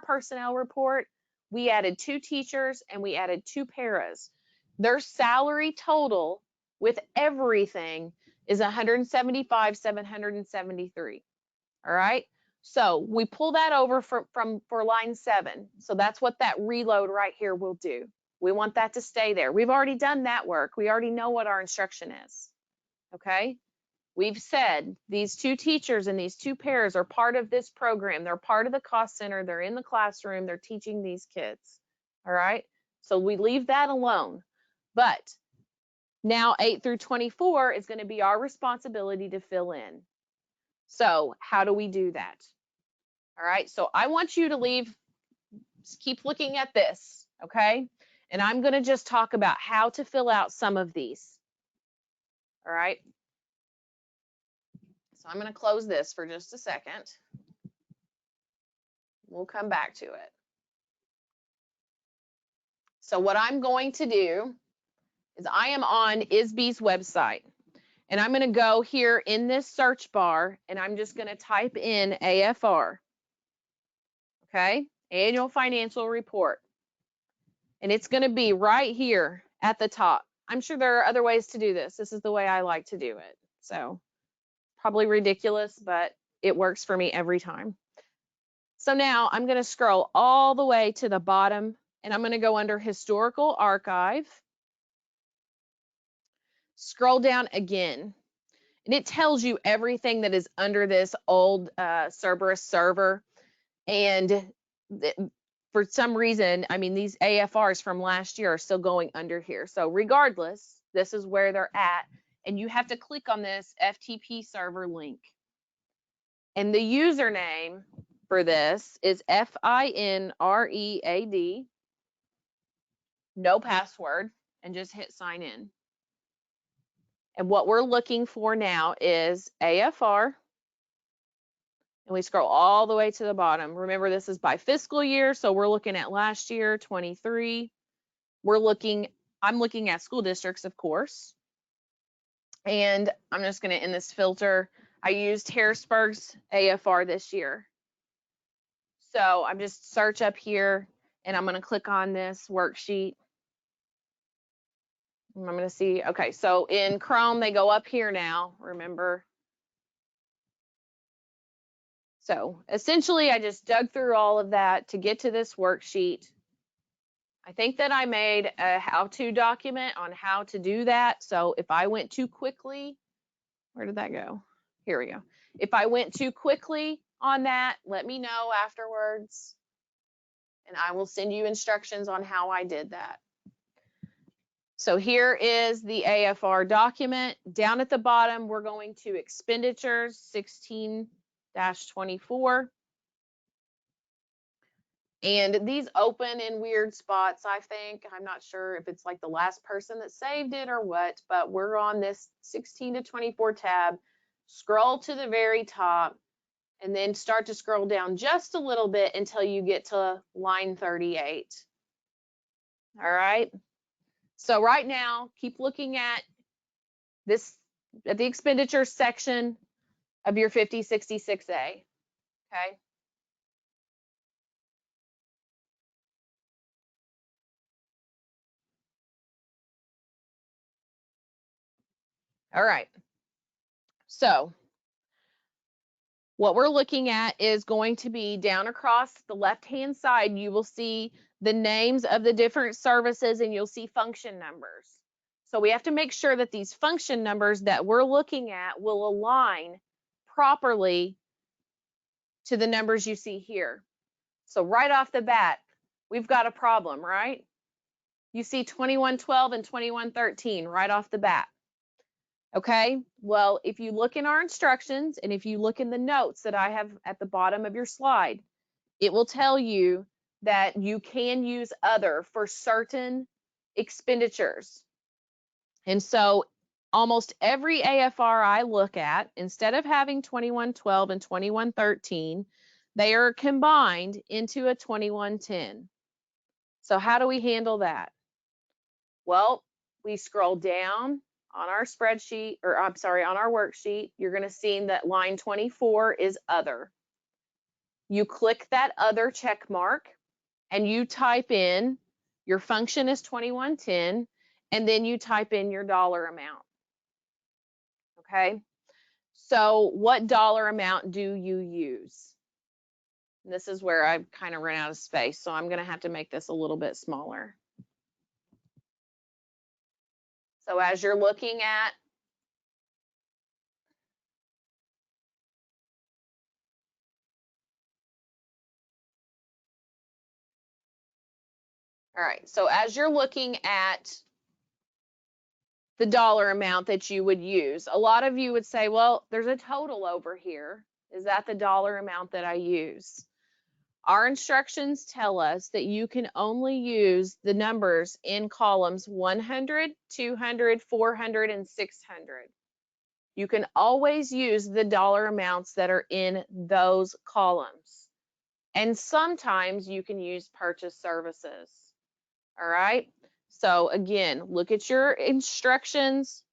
Speaker 1: personnel report. We added 2 teachers and we added 2 paras. Their salary total with everything is $175,773. All right. So we pull that over for line 7. So that's what that reload right here will do. We want that to stay there. We've already done that work. We already know what our instruction is. Okay. We've said these 2 teachers and these 2 pairs are part of this program. They're part of the cost center. They're in the classroom. They're teaching these kids. All right. So we leave that alone. But now 8 through 24 is going to be our responsibility to fill in. So how do we do that? All right. So I want you to keep looking at this. Okay. And I'm going to just talk about how to fill out some of these. All right. So I'm going to close this for just a second. We'll come back to it. So what I'm going to do is I am on ISBE's website, and I'm going to go here in this search bar, and I'm just going to type in AFR. Okay, annual financial report. And it's going to be right here at the top. I'm sure there are other ways to do this. This is the way I like to do it. So probably ridiculous, but it works for me every time. So now I'm going to scroll all the way to the bottom, and I'm going to go under Historical Archive. Scroll down again, and it tells you everything that is under this old Cerberus server. And for some reason, I mean, these AFRs from last year are still going under here. So regardless, this is where they're at. And you have to click on this FTP server link. And the username for this is FINREAD, no password, and just hit sign in. And what we're looking for now is AFR. And we scroll all the way to the bottom. Remember, this is by fiscal year, so we're looking at last year, 23. I'm looking at school districts, of course. And I'm just going to end this filter. I used Harrisburg's AFR this year. So I'm just search up here, and I'm going to click on this worksheet. And I'm going to see, okay, so in Chrome, they go up here now, remember. So essentially, I just dug through all of that to get to this worksheet. I think that I made a how-to document on how to do that. So if I went too quickly, where did that go? Here we go. If I went too quickly on that, let me know afterwards, and I will send you instructions on how I did that. So here is the AFR document. Down at the bottom, we're going to expenditures 16-24. And these open in weird spots, I think. I'm not sure if it's like the last person that saved it or what, but we're on this 16 to 24 tab. Scroll to the very top and then start to scroll down just a little bit until you get to line 38. All right. So right now, keep looking at this, at the expenditure section of your 5066A. Okay. All right. So what we're looking at is going to be down across the left-hand side. You will see the names of the different services and you'll see function numbers. So we have to make sure that these function numbers that we're looking at will align properly to the numbers you see here. So right off the bat, we've got a problem, right? You see 2112 and 2113 right off the bat. Okay, well, if you look in our instructions and if you look in the notes that I have at the bottom of your slide, it will tell you that you can use other for certain expenditures. And so almost every AFR I look at, instead of having 2112 and 2113, they are combined into a 2110. So how do we handle that? Well, we scroll down on our spreadsheet, or I'm sorry, on our worksheet. You're going to see that line 24 is other. You click that other check mark and you type in your function is 2110, and then you type in your dollar amount. Okay, so what dollar amount do you use? And this is where I've kind of run out of space, so I'm going to have to make this a little bit smaller. So as you're looking at all right, so as you're looking at the dollar amount that you would use, a lot of you would say, well, there's a total over here. Is that the dollar amount that I use? Our instructions tell us that you can only use the numbers in columns 100, 200, 400, and 600. You can always use the dollar amounts that are in those columns. And sometimes you can use purchase services. All right. So again, look at your instructions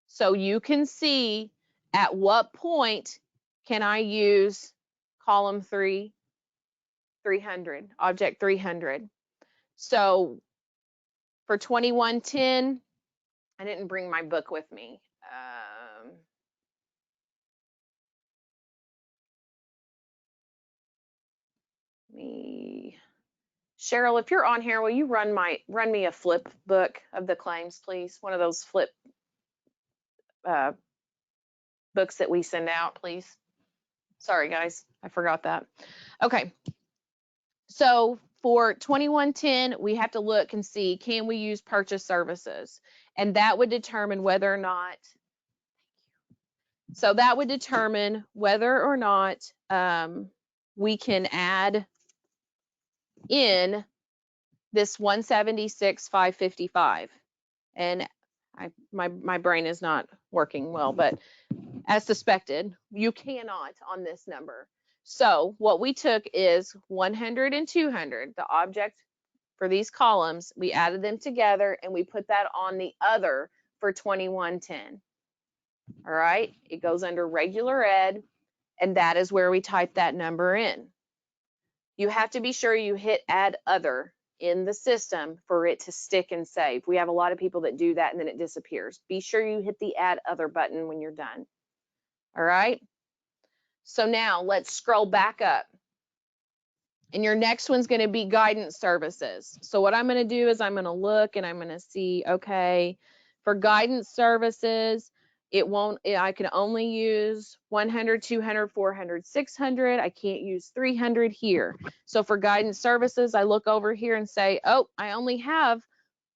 Speaker 1: so you can see at what point can I use column 300, object 300. So for 2110, I didn't bring my book with me. Cheryl, if you're on here, will you run me a flip book of the claims, please? One of those flip books that we send out, please. Sorry, guys, I forgot that. Okay, so for 2110, we have to look and see, can we use purchase services? And that would determine whether or not, so that would determine whether or not we can add in this 176,555. And my brain is not working well, but as suspected, you cannot on this number. So what we took is 100 and 200, the object for these columns, we added them together and we put that on the other for 2110. All right, it goes under regular ed, and that is where we type that number in. You have to be sure you hit add other in the system for it to stick and save. We have a lot of people that do that and then it disappears. Be sure you hit the add other button when you're done. All right. So now let's scroll back up. And your next one's going to be guidance services. So what I'm going to do is I'm going to look and I'm going to see, okay, for guidance services, I can only use 100, 200, 400, 600. I can't use 300 here. So for guidance services, I look over here and say, oh, I only have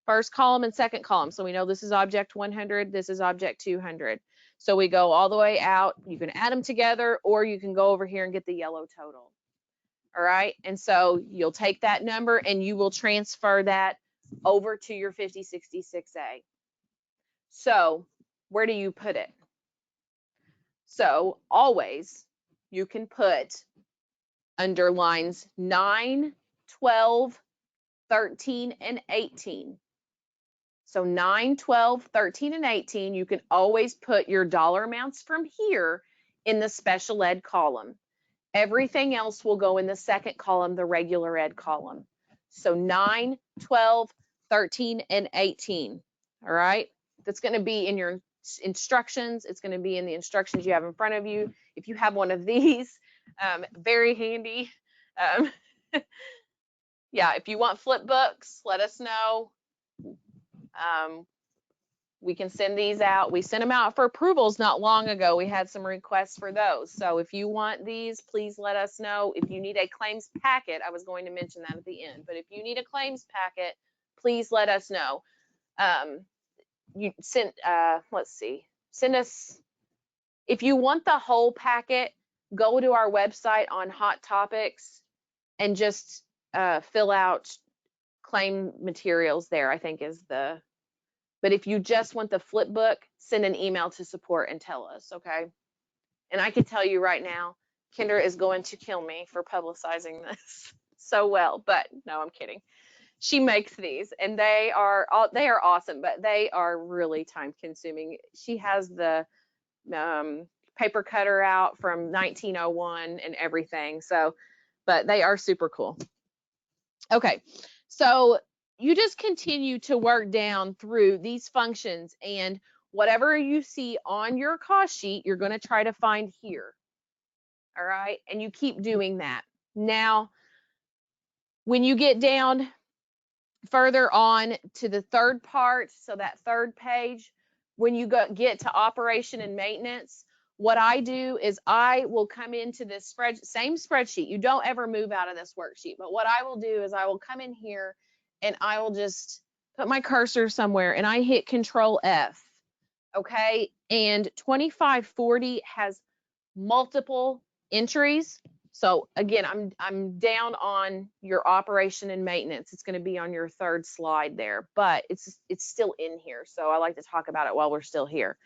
Speaker 1: first column and second column. So we know this is object 100, this is object 200. So we go all the way out. You can add them together, or you can go over here and get the yellow total. All right, and so you'll take that number and you will transfer that over to your 5066A. So where do you put it? So always you can put under lines 9, 12, 13, and 18. So 9, 12, 13, and 18, you can always put your dollar amounts from here in the special ed column. Everything else will go in the second column, the regular ed column. So 9, 12, 13, and 18. All right. That's going to be in your instructions. It's going to be in the instructions you have in front of you. If you have one of these, very handy. Yeah, if you want flip books, let us know. We can send these out. We sent them out for approvals not long ago. We had some requests for those. So if you want these, please let us know. If you need a claims packet, I was going to mention that at the end, but if you need a claims packet, please let us know. You send, let's see, send us, if you want the whole packet, go to our website on Hot Topics and just fill out claim materials there, I think is the, but if you just want the flip book, send an email to support and tell us, okay? And I can tell you right now, Kendra is going to kill me for publicizing this so well, but no, I'm kidding. She makes these and they are awesome, but they are really time consuming. She has the paper cutter out from 1901 and everything. So, but they are super cool. Okay, so you just continue to work down through these functions, and whatever you see on your cost sheet, you're going to try to find here. All right, and you keep doing that. Now, when you get down further on to the third part, so that third page, when you get to operation and maintenance, what I do is I will come into this same spreadsheet. You don't ever move out of this worksheet, but what I will do is I will come in here and I will just put my cursor somewhere and I hit Control F. Okay, and 2540 has multiple entries. So again, I'm down on your operation and maintenance. It's going to be on your third slide there, but it's still in here. So I like to talk about it while we're still here.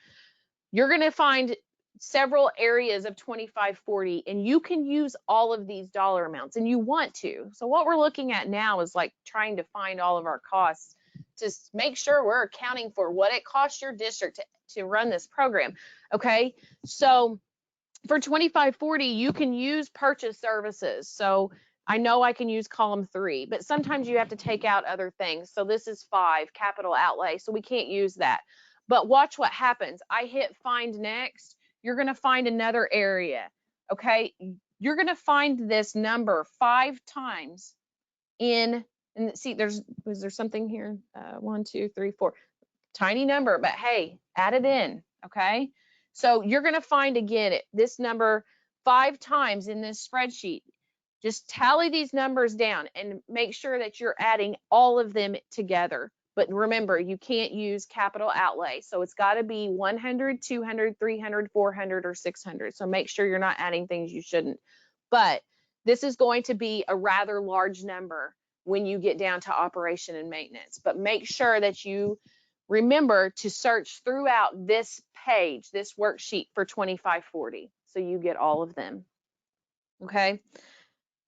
Speaker 1: You're going to find several areas of 2540, and you can use all of these dollar amounts, and you want to. So what we're looking at now is like trying to find all of our costs to make sure we're accounting for what it costs your district to run this program. Okay, so for 2540, you can use purchase services. So I know I can use column 3, but sometimes you have to take out other things. So this is 5, capital outlay, so we can't use that. But watch what happens. I hit find next. You're going to find another area. Okay, you're going to find this number 5 times in, and see, was there something here? 1, 2, 3, 4. Tiny number, but hey, add it in. Okay, so you're going to find again this number 5 times in this spreadsheet. Just tally these numbers down and make sure that you're adding all of them together. But remember, you can't use capital outlay. So it's got to be 100, 200, 300, 400, or 600. So make sure you're not adding things you shouldn't. But this is going to be a rather large number when you get down to operation and maintenance. But make sure that you remember to search throughout this page, this worksheet for 2540. So you get all of them. Okay.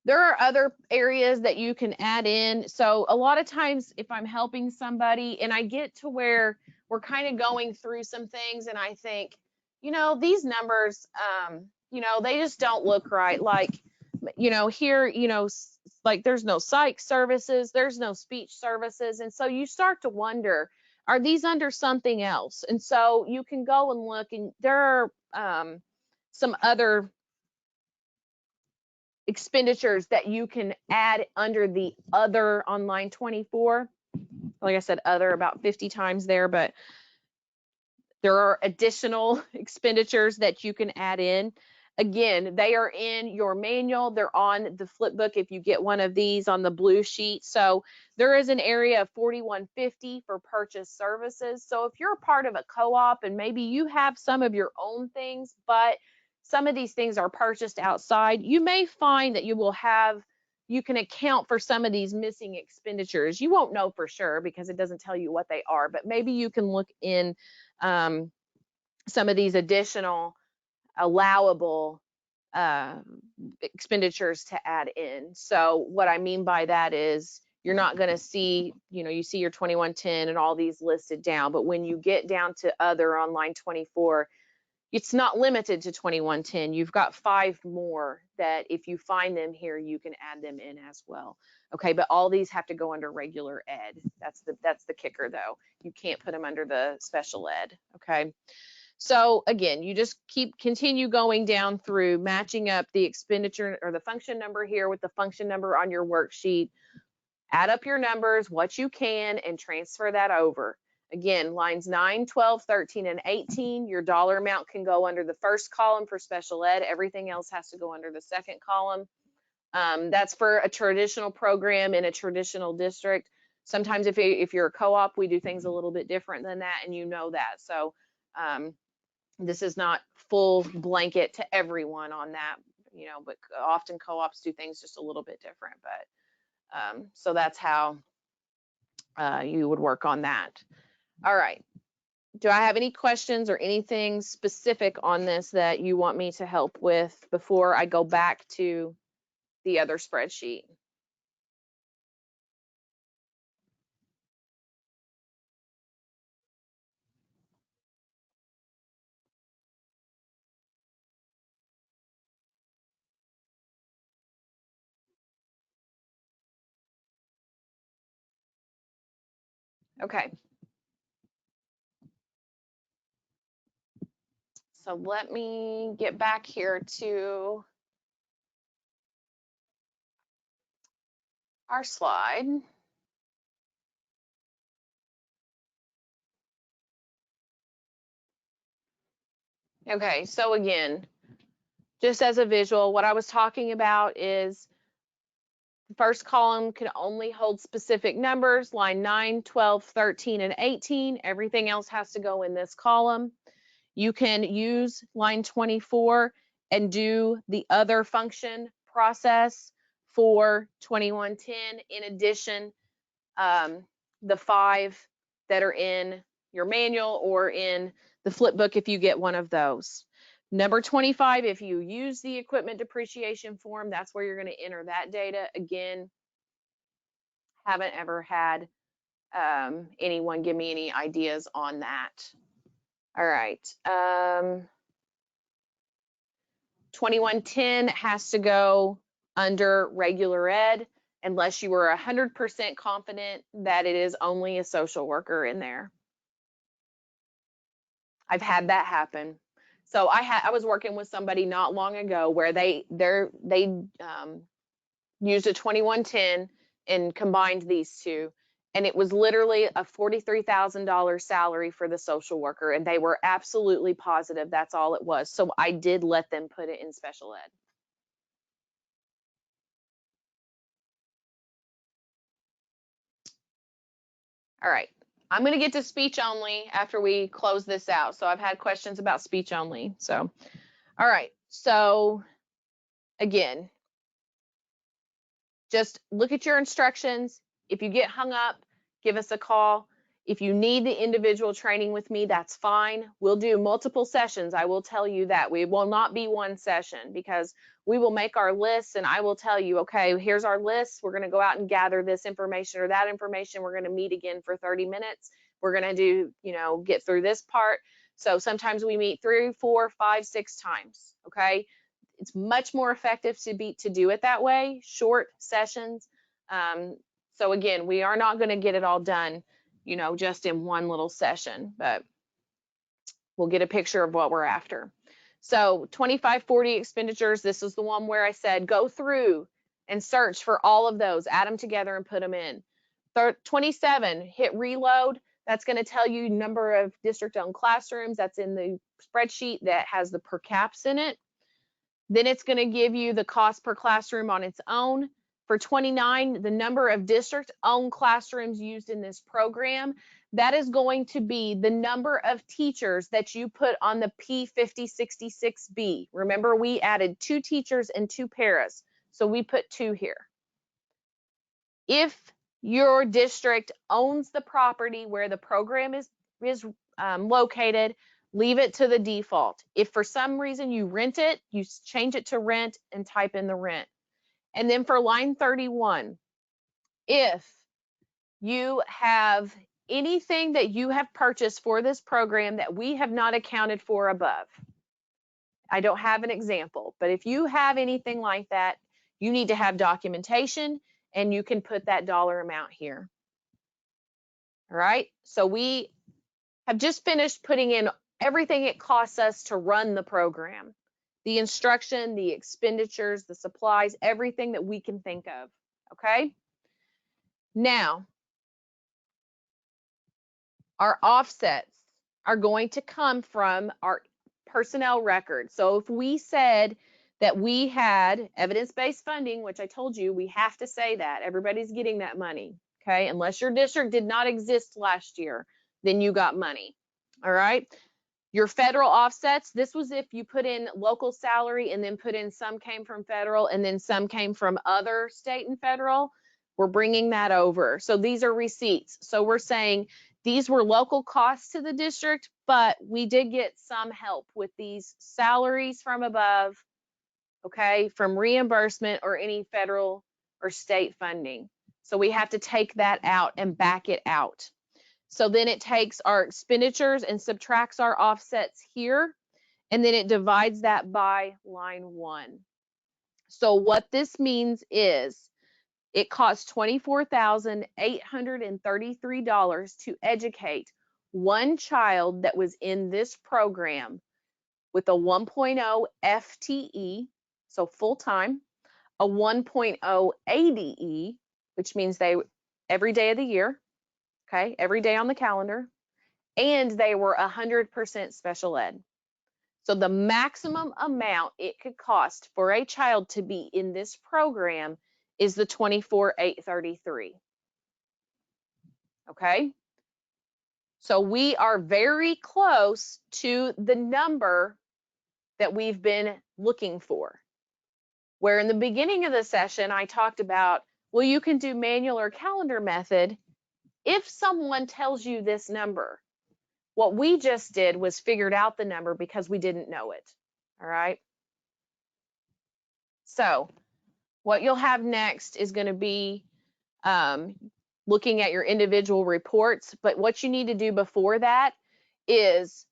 Speaker 1: There are other areas that you can add in. So a lot of times if I'm helping somebody and I get to where we're kind of going through some things and I think, you know, these numbers, you know, they just don't look right. Like, you know, here, you know, like there's no psych services, there's no speech services. And so you start to wonder, are these under something else? And so you can go and look, and there are some other expenditures that you can add under the other on line 24. Like I said, other about 50 times there, but there are additional expenditures that you can add in. Again, they are in your manual. They're on the flip book if you get one of these on the blue sheet. So there is an area of 4150 for purchase services. So if you're a part of a co-op and maybe you have some of your own things, but some of these things are purchased outside, you may find that you can account for some of these missing expenditures. You won't know for sure because it doesn't tell you what they are, but maybe you can look in some of these additional allowable expenditures to add in. So what I mean by that is you're not going to see, you see your 2110 and all these listed down, but when you get down to other on line 24, it's not limited to 2110. You've got 5 more that if you find them here, you can add them in as well. Okay, but all these have to go under regular ed. That's the kicker though. You can't put them under the special ed. Okay. So again, you just continue going down through matching up the expenditure or the function number here with the function number on your worksheet. Add up your numbers, what you can, and transfer that over. Again, lines 9, 12, 13, and 18, your dollar amount can go under the first column for special ed. Everything else has to go under the second column. That's for a traditional program in a traditional district. Sometimes if you're a co-op, we do things a little bit different than that, and you know that. So this is not full blanket to everyone on that, but often co-ops do things just a little bit different. But so that's how you would work on that. All right. Do I have any questions or anything specific on this that you want me to help with before I go back to the other spreadsheet? Okay. So let me get back here to our slide. Okay, so again, just as a visual, what I was talking about is the first column can only hold specific numbers, line 9, 12, 13, and 18. Everything else has to go in this column. You can use line 24 and do the other function process for 2110. In addition, the 5 that are in your manual or in the flip book if you get one of those. Number 25, if you use the equipment depreciation form, that's where you're going to enter that data. Again, haven't ever had anyone give me any ideas on that. All right. 2110 has to go under regular ed unless you were 100% confident that it is only a social worker in there. I've had that happen. So I was working with somebody not long ago where they used a 2110 and combined these two, and it was literally a $43,000 salary for the social worker, and they were absolutely positive that's all it was. So I did let them put it in special ed. All right, I'm going to get to speech only after we close this out. So I've had questions about speech only. So, all right, so again, just look at your instructions. If you get hung up, give us a call. If you need the individual training with me, that's fine. We'll do multiple sessions. I will tell you that. We will not be one session because we will make our lists and I will tell you, okay, here's our list. We're going to go out and gather this information or that information. We're going to meet again for 30 minutes. We're going to do, get through this part. So sometimes we meet 3, 4, 5, 6 times. Okay. It's much more effective to do it that way, short sessions. So again, we are not going to get it all done, just in one little session, but we'll get a picture of what we're after. So 2540 expenditures, this is the one where I said go through and search for all of those, add them together and put them in. 27, hit reload. That's going to tell you number of district-owned classrooms. That's in the spreadsheet that has the per caps in it. Then it's going to give you the cost per classroom on its own. For 29, the number of district-owned classrooms used in this program, that is going to be the number of teachers that you put on the P5066B. Remember, we added 2 teachers and 2 paras, so we put 2 here. If your district owns the property where the program is located, leave it to the default. If for some reason you rent it, you change it to rent and type in the rent. And then for line 31, if you have anything that you have purchased for this program that we have not accounted for above, I don't have an example, but if you have anything like that, you need to have documentation and you can put that dollar amount here. All right, so we have just finished putting in everything it costs us to run the program. The instruction, the expenditures, the supplies, everything that we can think of, okay? Now, our offsets are going to come from our personnel record. So if we said that we had evidence-based funding, which I told you, we have to say that. Everybody's getting that money, okay? Unless your district did not exist last year, then you got money, all right? Your federal offsets, this was if you put in local salary and then put in some came from federal and then some came from other state and federal. We're bringing that over. So these are receipts. So we're saying these were local costs to the district, but we did get some help with these salaries from above, okay, from reimbursement or any federal or state funding. So we have to take that out and back it out. So then it takes our expenditures and subtracts our offsets here, and then it divides that by line 1. So what this means is it costs $24,833 to educate one child that was in this program with a 1.0 FTE, so full-time, a 1.0 ADE, which means they every day of the year, okay, every day on the calendar, and they were 100% special ed. So the maximum amount it could cost for a child to be in this program is the $24,833. Okay? So we are very close to the number that we've been looking for. Where in the beginning of the session, I talked about, well, you can do manual or calendar method if someone tells you this number. What we just did was figured out the number because we didn't know it. All right. So what you'll have next is going to be looking at your individual reports. But what you need to do before that is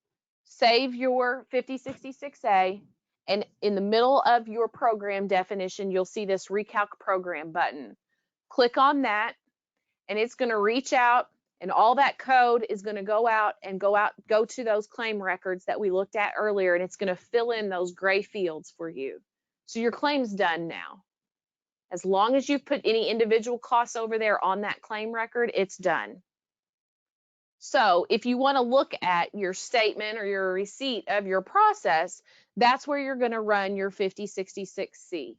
Speaker 1: save your 5066A, and in the middle of your program definition, you'll see this Recalc Program button. Click on that, and it's going to reach out, and all that code is going to go to those claim records that we looked at earlier, and it's going to fill in those gray fields for you. So your claim's done now. As long as you put any individual costs over there on that claim record, it's done. So if you want to look at your statement or your receipt of your process, that's where you're going to run your 5066C.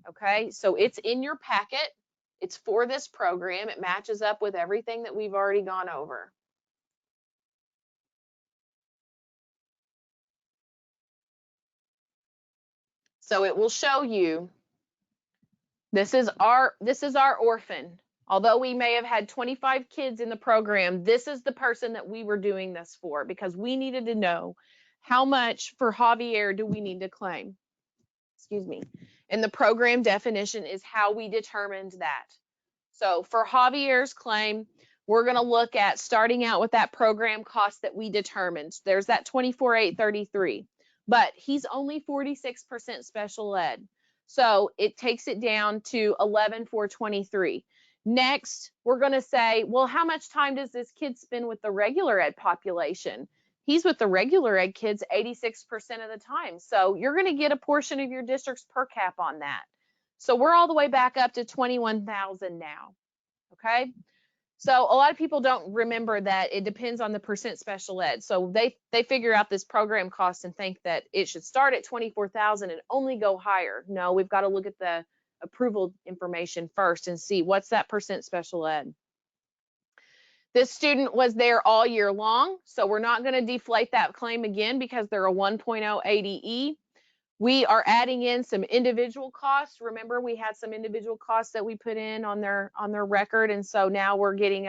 Speaker 1: Okay, so it's in your packet. It's for this program. It matches up with everything that we've already gone over. So it will show you, this is our orphan. Although we may have had 25 kids in the program, this is the person that we were doing this for, because we needed to know how much for Javier do we need to claim. Excuse me. And the program definition is how we determined that. So for Javier's claim, we're going to look at starting out with that program cost that we determined. There's that $24,833, but he's only 46% special ed. So it takes it down to $11,423. Next, we're going to say, well, how much time does this kid spend with the regular ed population? He's with the regular ed kids 86% of the time. So you're going to get a portion of your district's per cap on that. So we're all the way back up to 21,000 now. Okay. So a lot of people don't remember that it depends on the percent special ed. So they figure out this program cost and think that it should start at 24,000 and only go higher. No, we've got to look at the approval information first and see what's that percent special ed. This student was there all year long, so we're not going to deflate that claim again because they're a 1.0 ADE. We are adding in some individual costs. Remember, we had some individual costs that we put in on their record, and so now we're getting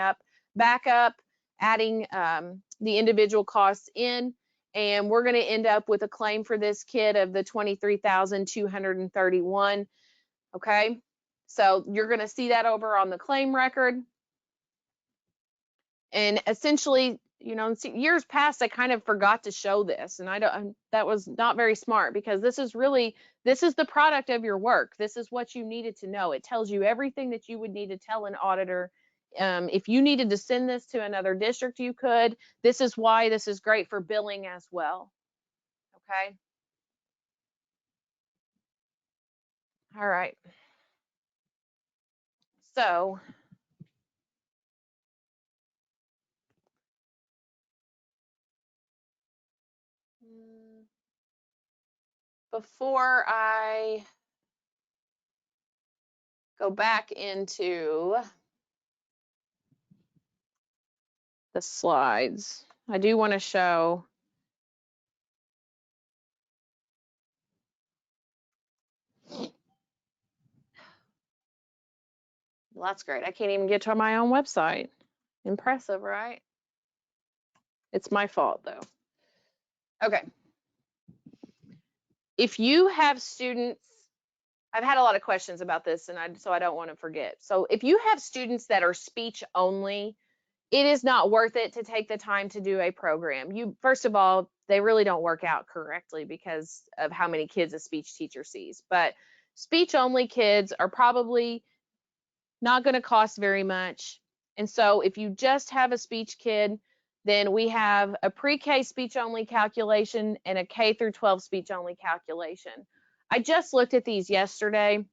Speaker 1: back up, adding the individual costs in, and we're going to end up with a claim for this kid of the 23,231. Okay, so you're going to see that over on the claim record. And essentially, you know, years past, I kind of forgot to show this, and that was not very smart, because this is the product of your work. This is what you needed to know. It tells you everything that you would need to tell an auditor. If you needed to send this to another district, you could. This is why this is great for billing as well. Okay. All right. So before I go back into the slides, I do want to show well, that's great. I can't even get to my own website. Impressive, right? It's my fault though. Okay. If you have students, I've had a lot of questions about this, and so I don't want to forget. So if you have students that are speech only, it is not worth it to take the time to do a program. First of all, they really don't work out correctly because of how many kids a speech teacher sees. But speech only kids are probably not going to cost very much. And so if you just have a speech kid, then we have a pre-K speech only calculation and a K through 12 speech only calculation. I just looked at these yesterday.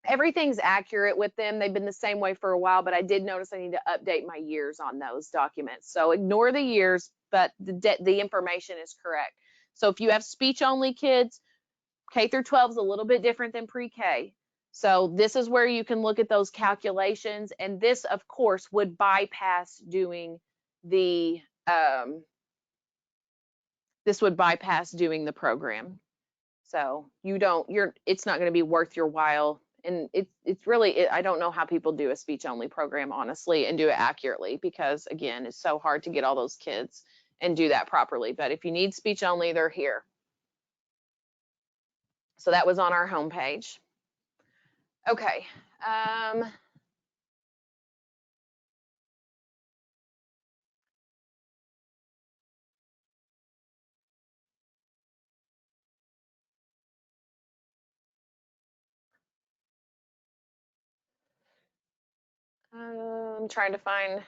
Speaker 1: Everything's accurate with them. They've been the same way for a while, but I did notice I need to update my years on those documents. So ignore the years, but the information is correct. So if you have speech only kids, K through 12 is a little bit different than pre-K. So this is where you can look at those calculations, and this, of course, would bypass doing the program. So it's not going to be worth your while, and it's really I don't know how people do a speech only program honestly and do it accurately, because again, it's so hard to get all those kids and do that properly. But if you need speech only, they're here. So that was on our homepage. Okay. I'm trying to find.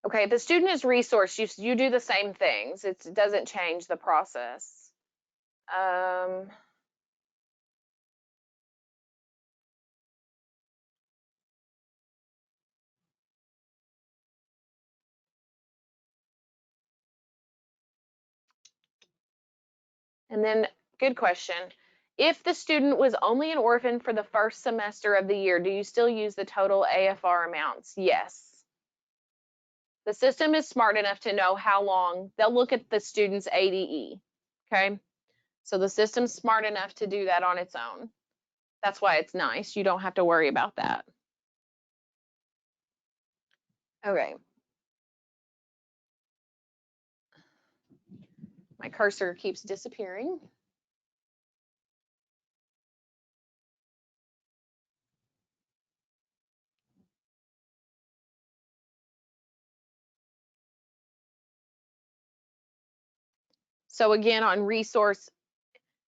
Speaker 1: Okay, the student is resourced. You do the same things. It doesn't change the process. And then, good question. If the student was only an orphan for the first semester of the year, do you still use the total AFR amounts? Yes. The system is smart enough to know how long. They'll look at the student's ADE. Okay. So the system's smart enough to do that on its own. That's why it's nice. You don't have to worry about that. Okay. My cursor keeps disappearing. So again, on resource,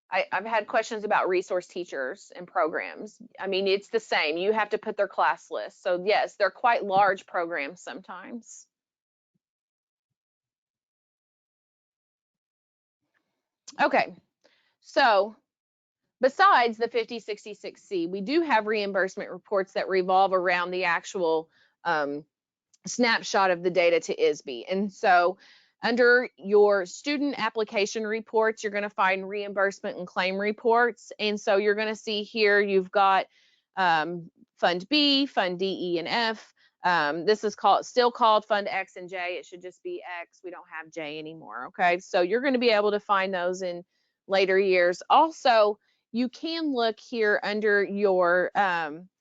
Speaker 1: I've had questions about resource teachers and programs. I mean, it's the same. You have to put their class list. So yes, they're quite large programs sometimes. Okay, so besides the 5066C, we do have reimbursement reports that revolve around the actual snapshot of the data to ISB. And so under your student application reports, you're going to find reimbursement and claim reports. And so you're going to see here, you've got Fund B, Fund D, E, and F. This is still called Fund X and J. It should just be X. We don't have J anymore. Okay, so you're going to be able to find those in later years. Also, you can look here under your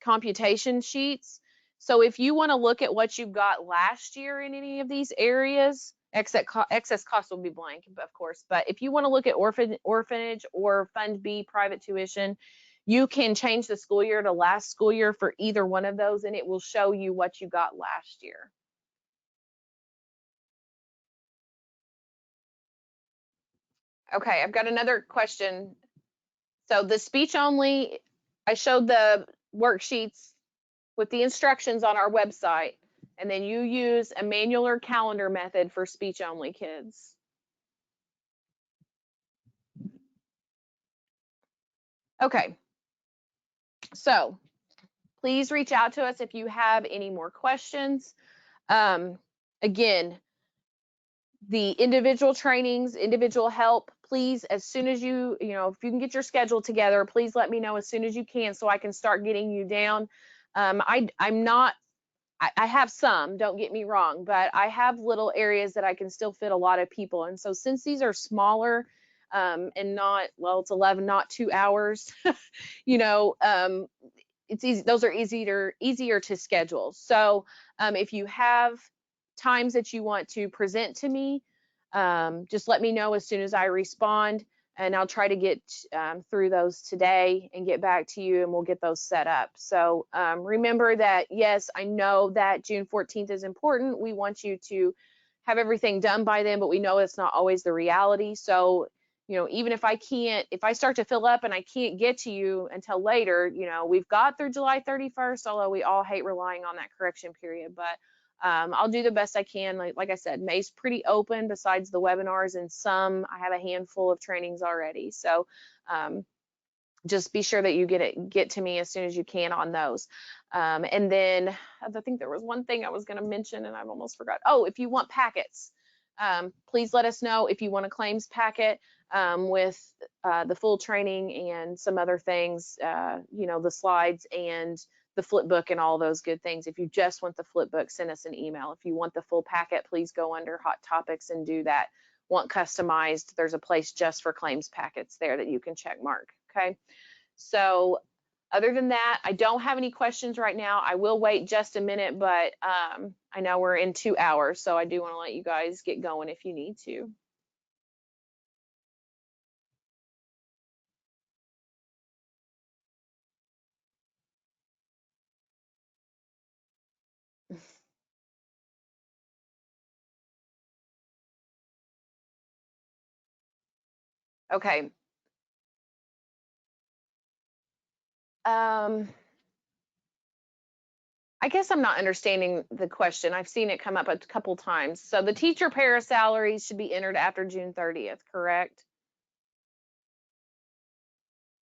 Speaker 1: computation sheets. So if you want to look at what you got last year in any of these areas, excess cost will be blank, of course. But if you want to look at orphanage or Fund B private tuition, you can change the school year to last school year for either one of those, and it will show you what you got last year. Okay, I've got another question. So the speech only, I showed the worksheets with the instructions on our website, and then you use a manual or calendar method for speech only kids. Okay, so please reach out to us if you have any more questions. Again, the individual trainings, individual help, please, as soon as you if you can get your schedule together, please let me know as soon as you can so I can start getting you down. I'm not, I have some, don't get me wrong, but I have little areas that I can still fit a lot of people. And so since these are smaller and not, well, it's 11, not 2 hours, it's easy. Those are easier to schedule. So if you have times that you want to present to me, just let me know as soon as I respond, and I'll try to get through those today and get back to you, and we'll get those set up. So remember that, yes, I know that June 14th is important. We want you to have everything done by then, but we know it's not always the reality. So even if I start to fill up and I can't get to you until later, we've got through July 31st, although we all hate relying on that correction period. But I'll do the best I can. Like I said, May's pretty open besides the webinars, and I have a handful of trainings already. So just be sure that you get to me as soon as you can on those. And then I think there was one thing I was going to mention and I've almost forgot. Oh, if you want packets, please let us know if you want a claims packet with the full training and some other things, the slides and the flip book and all those good things. If you just want the flip book, send us an email. If you want the full packet, please go under hot topics and do that. Want customized, there's a place just for claims packets there that you can check mark. Okay, so other than that, I don't have any questions right now. I will wait just a minute, but I know we're in 2 hours, so I do want to let you guys get going if you need to. Okay. I guess I'm not understanding the question. I've seen it come up a couple times. So the teacher para salaries should be entered after June 30th, correct?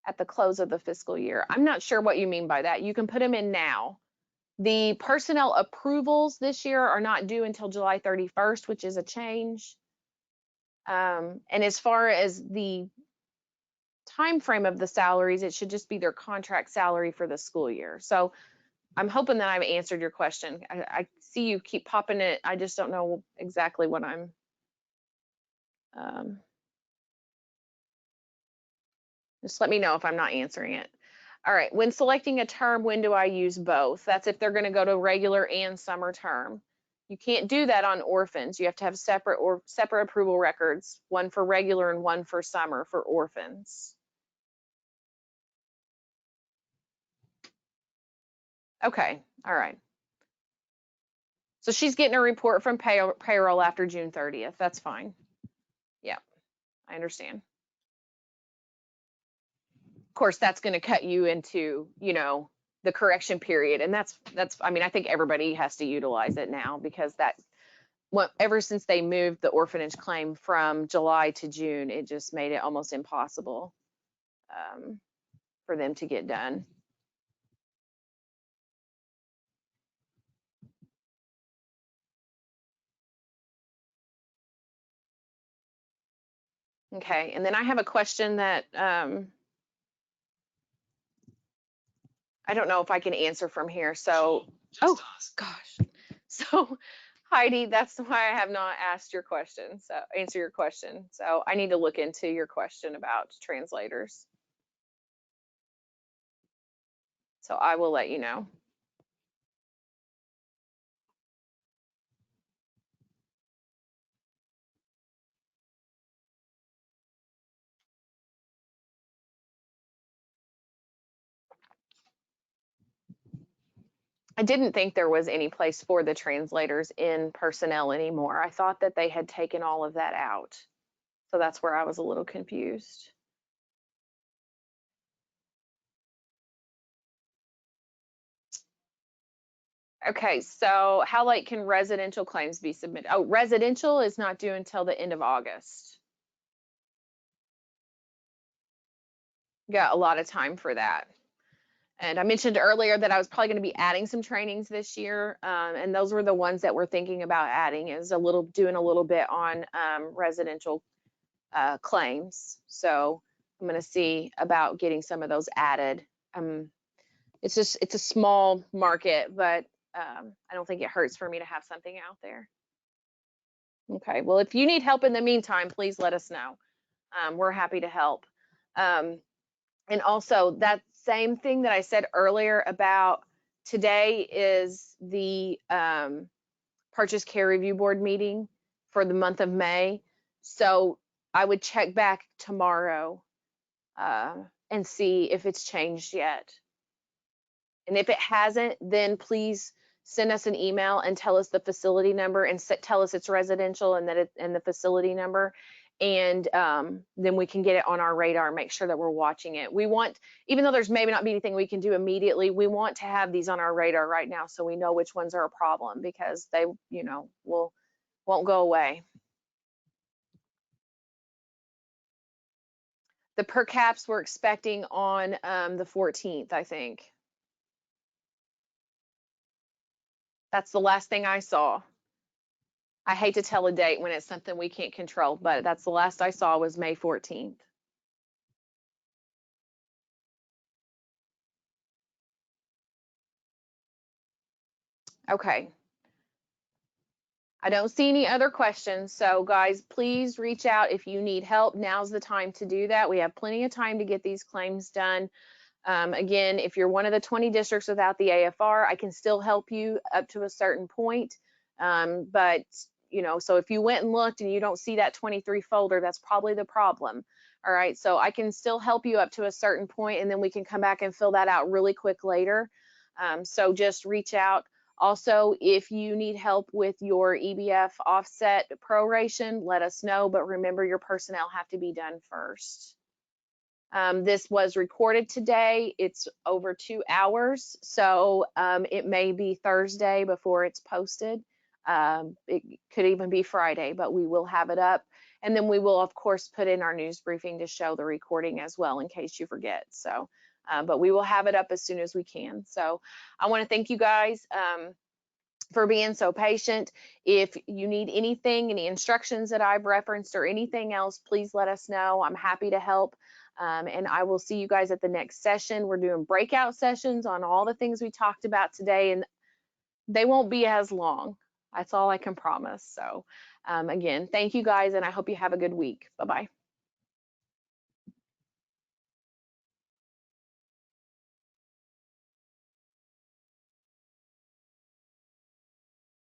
Speaker 1: At the close of the fiscal year. I'm not sure what you mean by that. You can put them in now. The personnel approvals this year are not due until July 31st, which is a change. And as far as the time frame of the salaries, it should just be their contract salary for the school year. So I'm hoping that I've answered your question. I see you keep popping it. I just don't know exactly what I'm. Just let me know if I'm not answering it. All right, when selecting a term, when do I use both? That's if they're going to go to regular and summer term. You can't do that on orphans. You have to have separate approval records, one for regular and one for summer for orphans. Okay, all right. So she's getting a report from payroll after June 30th. That's fine. Yeah, I understand. course, that's going to cut you into, you know, the correction period. And that's, I mean, I think everybody has to utilize it now because that, ever since they moved the orphanage claim from July to June, it just made it almost impossible for them to get done. Okay, and then I have a question that I don't know if I can answer from here. So, oh gosh. So Heidi, that's why I have not asked your question. So answer your question. So I need to look into your question about translators. So I will let you know. I didn't think there was any place for the translators in personnel anymore. I thought that they had taken all of that out. So that's where I was a little confused. Okay, so how late can residential claims be submitted? Oh, residential is not due until the end of August. Got a lot of time for that. And I mentioned earlier that I was probably going to be adding some trainings this year, and those were the ones that we're thinking about adding, is doing a little bit on residential claims. So I'm going to see about getting some of those added. It's a small market, but I don't think it hurts for me to have something out there. Okay, well, if you need help in the meantime, please let us know. We're happy to help. And also that same thing that I said earlier about today is the Purchase Care Review Board meeting for the month of May. So I would check back tomorrow and see if it's changed yet. And if it hasn't, then please send us an email and tell us the facility number and tell us it's residential and that and the facility number. And then we can get it on our radar, make sure that we're watching it. We want, even though there's maybe not be anything we can do immediately, we want to have these on our radar right now so we know which ones are a problem, because they, you know, won't go away. The per caps we're expecting on the 14th, I think. That's the last thing I saw. I hate to tell a date when it's something we can't control, but that's the last I saw was May 14th. Okay. I don't see any other questions. So guys, please reach out if you need help. Now's the time to do that. We have plenty of time to get these claims done. Again, if you're one of the 20 districts without the AFR, I can still help you up to a certain point. But you know, so if you went and looked and you don't see that 23 folder, that's probably the problem. All right, so I can still help you up to a certain point, and then we can come back and fill that out really quick later. So just reach out. Also, if you need help with your EBF offset proration, let us know, but remember your personnel have to be done first. This was recorded today. It's over 2 hours, so it may be Thursday before it's posted. It could even be Friday, but we will have it up. And then we will, of course, put in our news briefing to show the recording as well in case you forget. So, but we will have it up as soon as we can. So I want to thank you guys for being so patient. If you need anything, any instructions that I've referenced or anything else, please let us know. I'm happy to help. And I will see you guys at the next session. We're doing breakout sessions on all the things we talked about today, and they won't be as long. That's all I can promise. So again, thank you guys, and I hope you have a good week. Bye-bye.